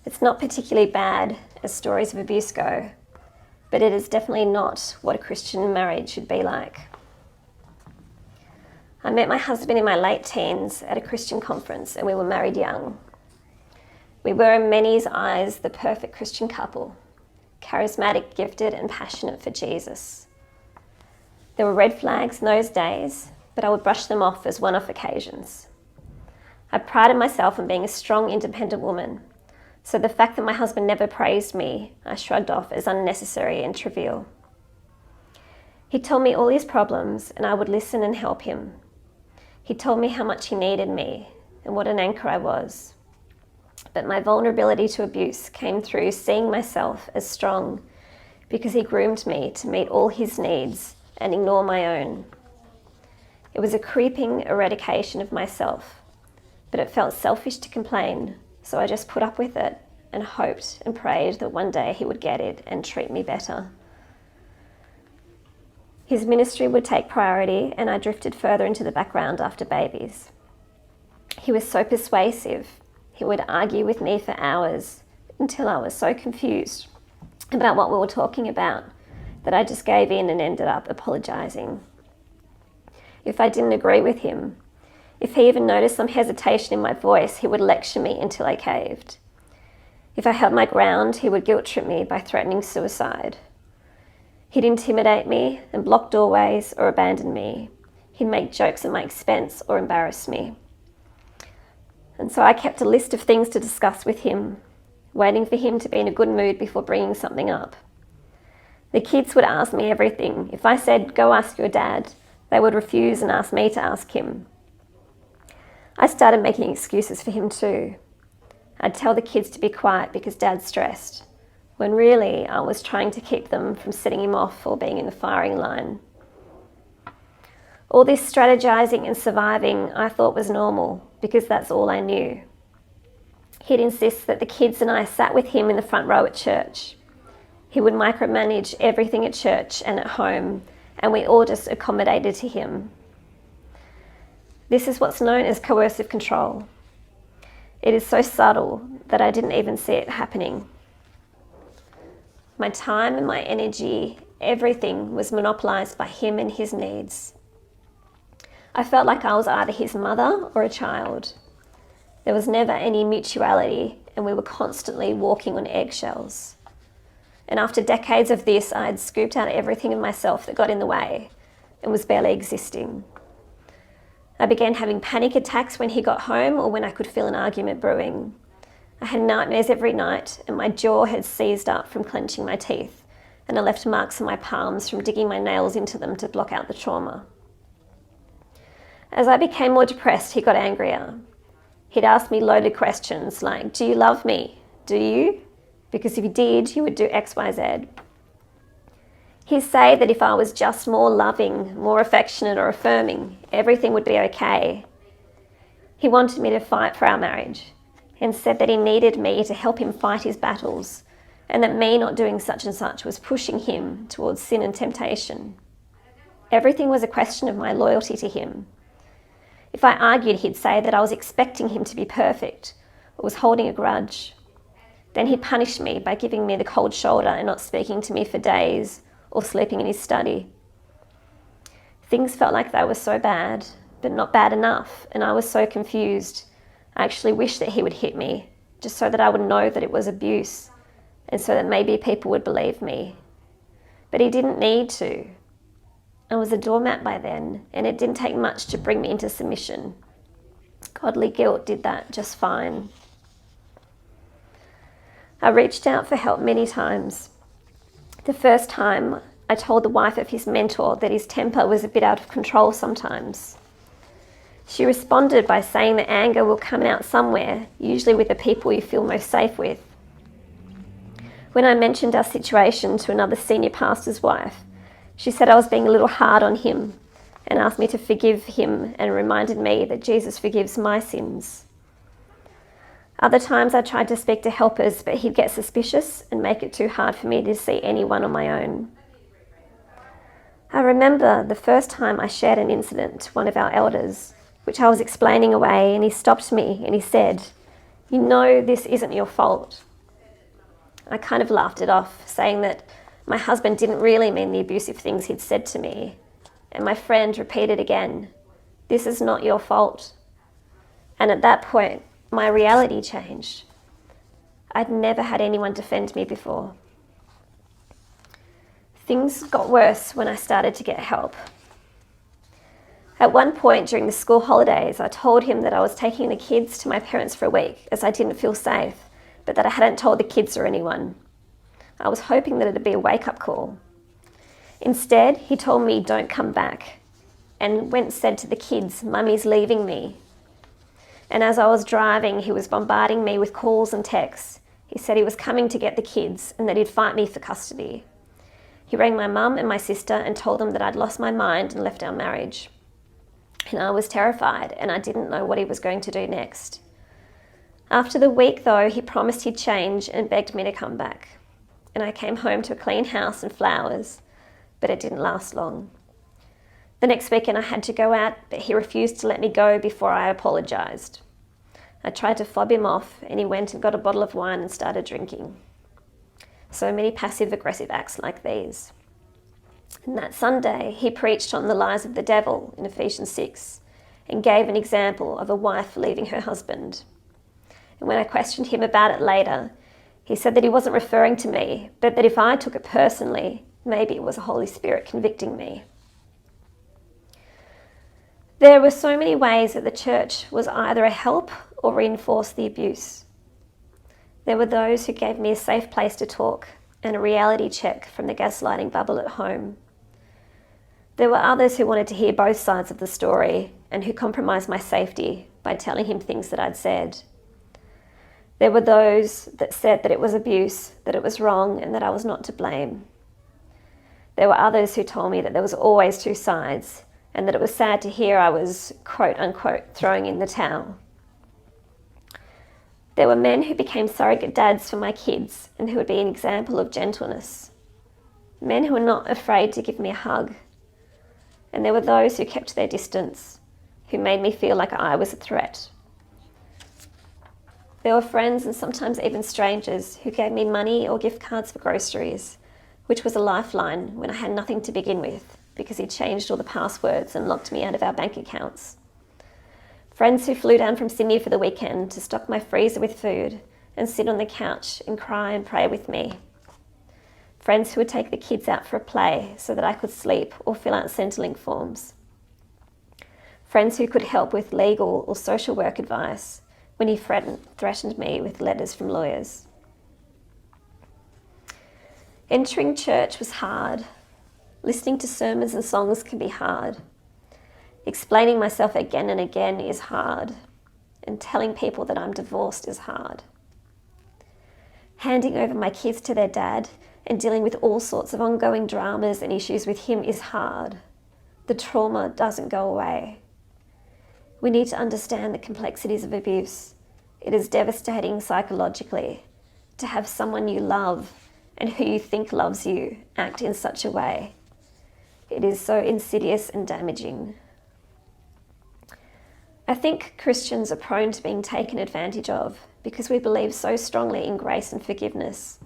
It's not particularly bad as stories of abuse go, but it is definitely not what a Christian marriage should be like. I met my husband in my late teens at a Christian conference, and we were married young. We were in many's eyes the perfect Christian couple, charismatic, gifted and passionate for Jesus. There were red flags in those days, but I would brush them off as one-off occasions. I prided myself on being a strong, independent woman, so the fact that my husband never praised me, I shrugged off as unnecessary and trivial. He told me all his problems, and I would listen and help him. He told me how much he needed me and what an anchor I was. But my vulnerability to abuse came through seeing myself as strong, because he groomed me to meet all his needs and ignore my own. It was a creeping eradication of myself, but it felt selfish to complain, so I just put up with it and hoped and prayed that one day he would get it and treat me better. His ministry would take priority, and I drifted further into the background after babies. He was so persuasive. He would argue with me for hours until I was so confused about what we were talking about that I just gave in and ended up apologising. If I didn't agree with him, if he even noticed some hesitation in my voice, he would lecture me until I caved. If I held my ground, he would guilt trip me by threatening suicide. He'd intimidate me and block doorways or abandon me. He'd make jokes at my expense or embarrass me. And so I kept a list of things to discuss with him, waiting for him to be in a good mood before bringing something up. The kids would ask me everything. If I said, "Go ask your dad," they would refuse and ask me to ask him. I started making excuses for him too. I'd tell the kids to be quiet because Dad's stressed, when really I was trying to keep them from setting him off or being in the firing line. All this strategizing and surviving I thought was normal because that's all I knew. He'd insist that the kids and I sat with him in the front row at church. He would micromanage everything at church and at home, and we all just accommodated to him. This is what's known as coercive control. It is so subtle that I didn't even see it happening. My time and my energy everything was monopolised by him and his needs. I felt like I was either his mother or a child. There was never any mutuality, and we were constantly walking on eggshells. And after decades of this, I had scooped out everything of myself that got in the way and was barely existing. I began having panic attacks when he got home or when I could feel an argument brewing. I had nightmares every night, and my jaw had seized up from clenching my teeth, and I left marks on my palms from digging my nails into them to block out the trauma. As I became more depressed, he got angrier. He'd ask me loaded questions like, "Do you love me? Do you? Because if you did, you would do X, Y, Z." He'd say that if I was just more loving, more affectionate or affirming, everything would be okay. He wanted me to fight for our marriage and said that he needed me to help him fight his battles, and that me not doing such and such was pushing him towards sin and temptation. Everything was a question of my loyalty to him. If I argued, he'd say that I was expecting him to be perfect or was holding a grudge. Then he'd punish me by giving me the cold shoulder and not speaking to me for days or sleeping in his study. Things felt like they were so bad, but not bad enough, and I was so confused. I actually wished that he would hit me, just so that I would know that it was abuse, and so that maybe people would believe me. But he didn't need to. I was a doormat by then, and it didn't take much to bring me into submission. Godly guilt did that just fine. I reached out for help many times. The first time, I told the wife of his mentor that his temper was a bit out of control sometimes. She responded by saying that anger will come out somewhere, usually with the people you feel most safe with. When I mentioned our situation to another senior pastor's wife, she said I was being a little hard on him and asked me to forgive him and reminded me that Jesus forgives my sins. Other times I tried to speak to helpers, but he'd get suspicious and make it too hard for me to see anyone on my own. I remember the first time I shared an incident to one of our elders, which I was explaining away, and he stopped me and he said, "You know this isn't your fault." I kind of laughed it off, saying that my husband didn't really mean the abusive things he'd said to me. And my friend repeated again, "This is not your fault." And at that point, my reality changed. I'd never had anyone defend me before. Things got worse when I started to get help. At one point during the school holidays, I told him that I was taking the kids to my parents for a week as I didn't feel safe, but that I hadn't told the kids or anyone. I was hoping that it'd be a wake-up call. Instead, he told me, "Don't come back," and went and said to the kids, "Mummy's leaving me." And as I was driving, he was bombarding me with calls and texts. He said he was coming to get the kids and that he'd fight me for custody. He rang my mum and my sister and told them that I'd lost my mind and left our marriage. And I was terrified, and I didn't know what he was going to do next. After the week, though, he promised he'd change and begged me to come back. And I came home to a clean house and flowers, but it didn't last long. The next weekend I had to go out, but he refused to let me go before I apologised. I tried to fob him off, and he went and got a bottle of wine and started drinking. So many passive-aggressive acts like these. And that Sunday, he preached on the lies of the devil in Ephesians 6 and gave an example of a wife leaving her husband. And when I questioned him about it later, he said that he wasn't referring to me, but that if I took it personally, maybe it was the Holy Spirit convicting me. There were so many ways that the church was either a help or reinforced the abuse. There were those who gave me a safe place to talk and a reality check from the gaslighting bubble at home. There were others who wanted to hear both sides of the story and who compromised my safety by telling him things that I'd said. There were those that said that it was abuse, that it was wrong, and that I was not to blame. There were others who told me that there was always two sides and that it was sad to hear I was, quote unquote, throwing in the towel. There were men who became surrogate dads for my kids and who would be an example of gentleness. Men who were not afraid to give me a hug. And there were those who kept their distance, who made me feel like I was a threat. There were friends and sometimes even strangers who gave me money or gift cards for groceries, which was a lifeline when I had nothing to begin with because he changed all the passwords and locked me out of our bank accounts. Friends who flew down from Sydney for the weekend to stock my freezer with food and sit on the couch and cry and pray with me. Friends who would take the kids out for a play so that I could sleep or fill out Centrelink forms. Friends who could help with legal or social work advice when he threatened me with letters from lawyers. Entering church was hard. Listening to sermons and songs can be hard. Explaining myself again and again is hard. And telling people that I'm divorced is hard. Handing over my kids to their dad and dealing with all sorts of ongoing dramas and issues with him is hard. The trauma doesn't go away. We need to understand the complexities of abuse. It is devastating psychologically to have someone you love and who you think loves you act in such a way. It is so insidious and damaging. I think Christians are prone to being taken advantage of because we believe so strongly in grace and forgiveness.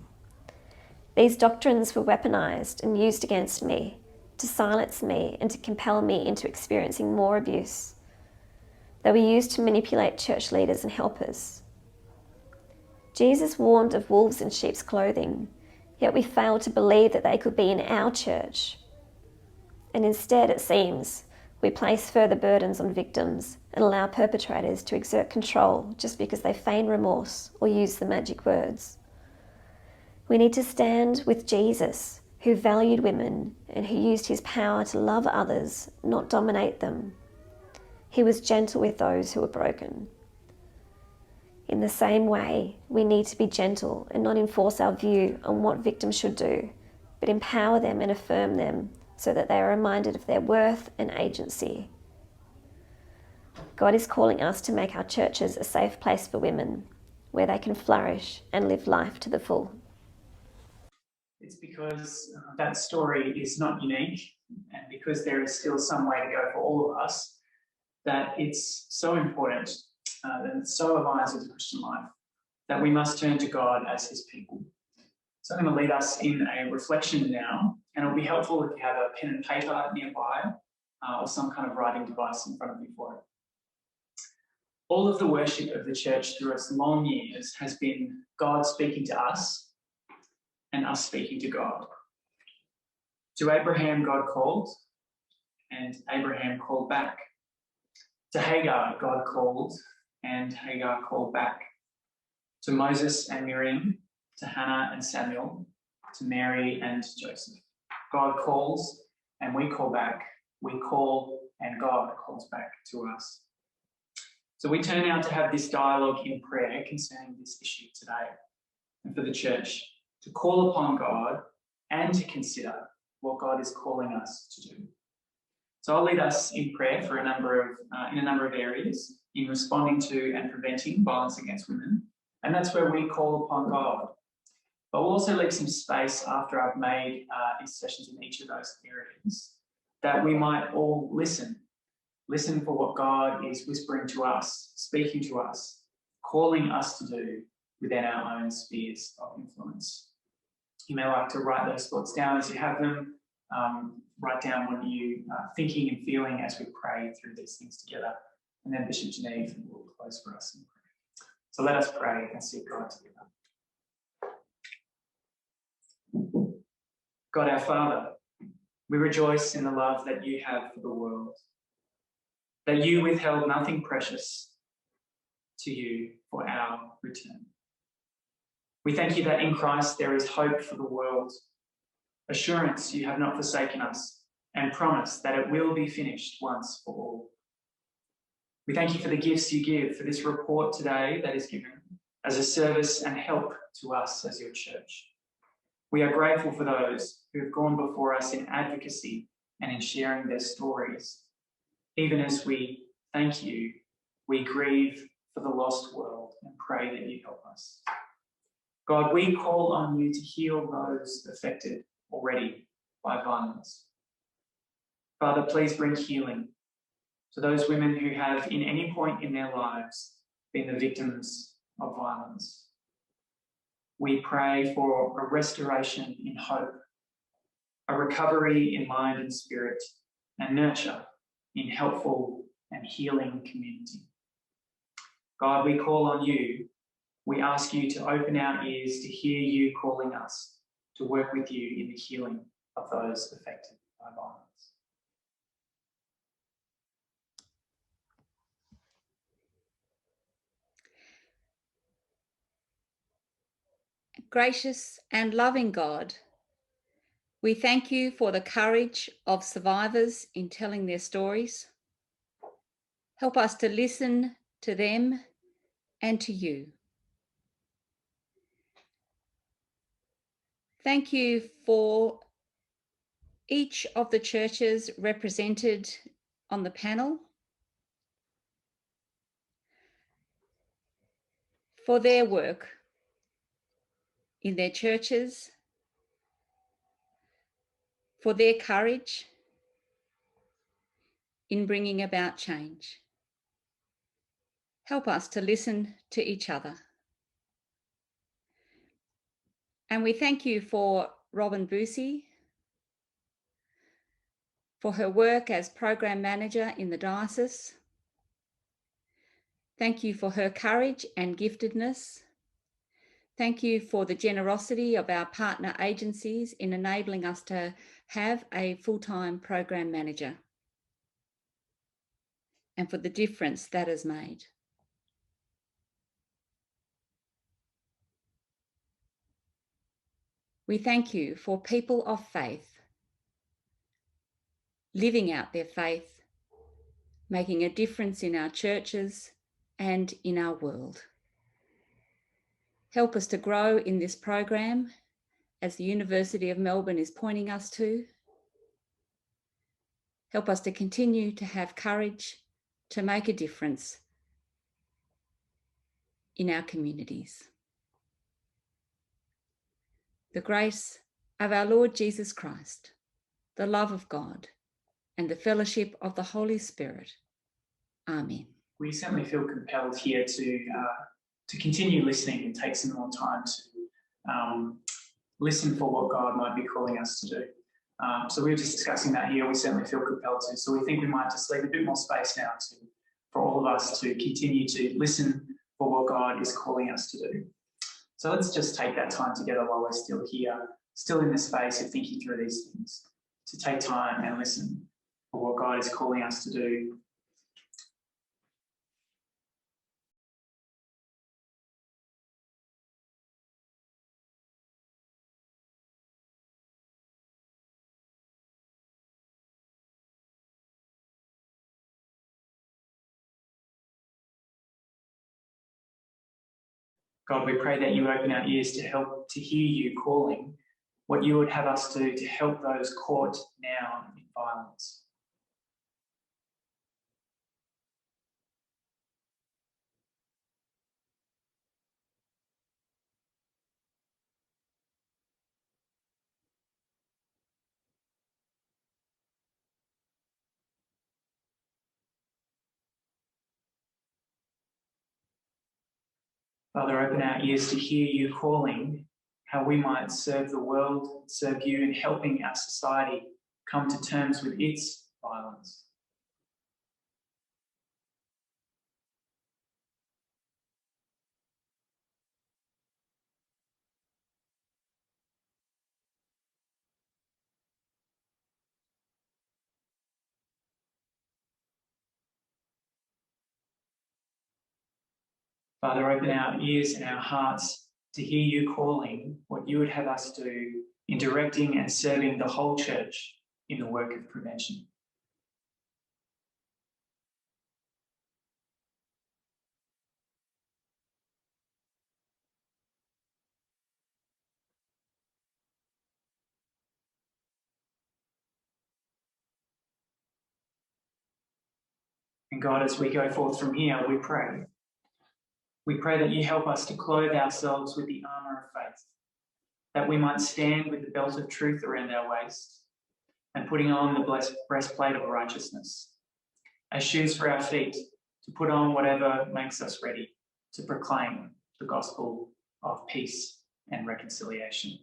These doctrines were weaponized and used against me to silence me and to compel me into experiencing more abuse. They were used to manipulate church leaders and helpers. Jesus warned of wolves in sheep's clothing, yet we fail to believe that they could be in our church. And instead, it seems, we place further burdens on victims and allow perpetrators to exert control just because they feign remorse or use the magic words. We need to stand with Jesus, who valued women and who used his power to love others, not dominate them. He was gentle with those who were broken. In the same way, we need to be gentle and not enforce our view on what victims should do, but empower them and affirm them so that they are reminded of their worth and agency. God is calling us to make our churches a safe place for women, where they can flourish and live life to the full. It's because that story is not unique, and because there is still some way to go for all of us, that it's so important and it so aligns with the Christian life that we must turn to God as his people. So I'm going to lead us in a reflection now, and it'll be helpful if you have a pen and paper nearby or some kind of writing device in front of you for it. All of the worship of the church through its long years has been God speaking to us and us speaking to God. To Abraham, God called, and Abraham called back. To Hagar, God called, and Hagar called back. To Moses and Miriam, to Hannah and Samuel, to Mary and Joseph. God calls, and we call back. We call, and God calls back to us. So we turn now to have this dialogue in prayer concerning this issue today, and for the church to call upon God and to consider what God is calling us to do. So I'll lead us in prayer for in a number of areas in responding to and preventing violence against women, and that's where we call upon God. But we'll also leave some space after I've made intercessions in each of those areas that we might all listen for what God is whispering to us, speaking to us, calling us to do within our own spheres of influence. You may like to write those thoughts down as you have them. Write down what you're thinking and feeling as we pray through these things together. And then Bishop Geneve will close for us in prayer. So let us pray and seek God together. God our Father, we rejoice in the love that you have for the world, that you withheld nothing precious to you for our return. We thank you that in Christ there is hope for the world, assurance you have not forsaken us, and promise that it will be finished once for all. We thank you for the gifts you give, for this report today that is given as a service and help to us as your church. We are grateful for those who have gone before us in advocacy and in sharing their stories. Even as we thank you, we grieve for the lost world and pray that you help us. God, we call on you to heal those affected already by violence. Father, please bring healing to those women who have, in any point in their lives, been the victims of violence. We pray for a restoration in hope a recovery in mind and spirit, and nurture in helpful and healing community. God, we call on you. We ask you to open our ears to hear you calling us to work with you in the healing of those affected by violence. Gracious and loving God, we thank you for the courage of survivors in telling their stories. Help us to listen to them and to you. Thank you for each of the churches represented on the panel, for their work in their churches, for their courage in bringing about change. Help us to listen to each other. And we thank you for Robin Boosie, for her work as Program Manager in the Diocese. Thank you for her courage and giftedness. Thank you for the generosity of our partner agencies in enabling us to have a full-time Program Manager, and for the difference that has made. We thank you for people of faith, living out their faith, making a difference in our churches and in our world. Help us to grow in this program as the University of Melbourne is pointing us to. Help us to continue to have courage to make a difference in our communities. The grace of our Lord Jesus Christ, the love of God, and the fellowship of the Holy Spirit. Amen. We certainly feel compelled here to continue listening and take some more time to listen for what God might be calling us to do. So we were just discussing that here. We certainly feel compelled to. So we think we might just leave a bit more space now for all of us to continue to listen for what God is calling us to do. So let's just take that time together while we're still here, still in the space of thinking through these things, to take time and listen for what God is calling us to do. God, we pray that you open our ears to help to hear you calling what you would have us do to help those caught now in violence. Father, open our ears to hear you calling how we might serve the world, serve you in helping our society come to terms with its violence. Father, open our ears and our hearts to hear you calling what you would have us do in directing and serving the whole church in the work of prevention. And God, as we go forth from here, we pray that you help us to clothe ourselves with the armour of faith, that we might stand with the belt of truth around our waist and putting on the breastplate of righteousness, as shoes for our feet, to put on whatever makes us ready to proclaim the gospel of peace and reconciliation.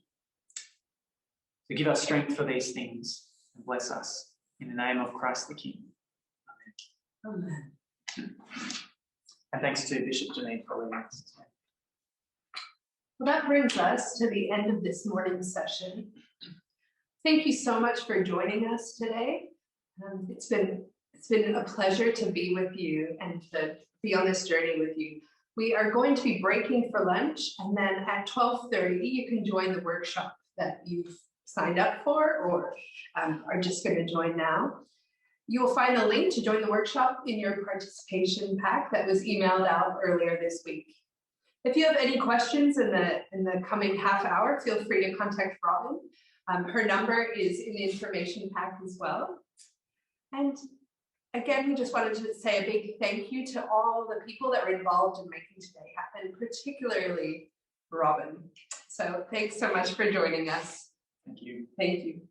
So give us strength for these things and bless us. In the name of Christ the King. Amen. Amen. And thanks to Bishop Janine for leading us. Well, that brings us to the end of this morning's session. Thank you so much for joining us today. It's been a pleasure to be with you and to be on this journey with you. We are going to be breaking for lunch, and then at 12:30 you can join the workshop that you've signed up for or are just going to join now. You will find the link to join the workshop in your participation pack that was emailed out earlier this week. If you have any questions in the coming half hour, feel free to contact Robin. Her number is in the information pack as well. And again, we just wanted to say a big thank you to all the people that were involved in making today happen, particularly Robin. So thanks so much for joining us. Thank you. Thank you.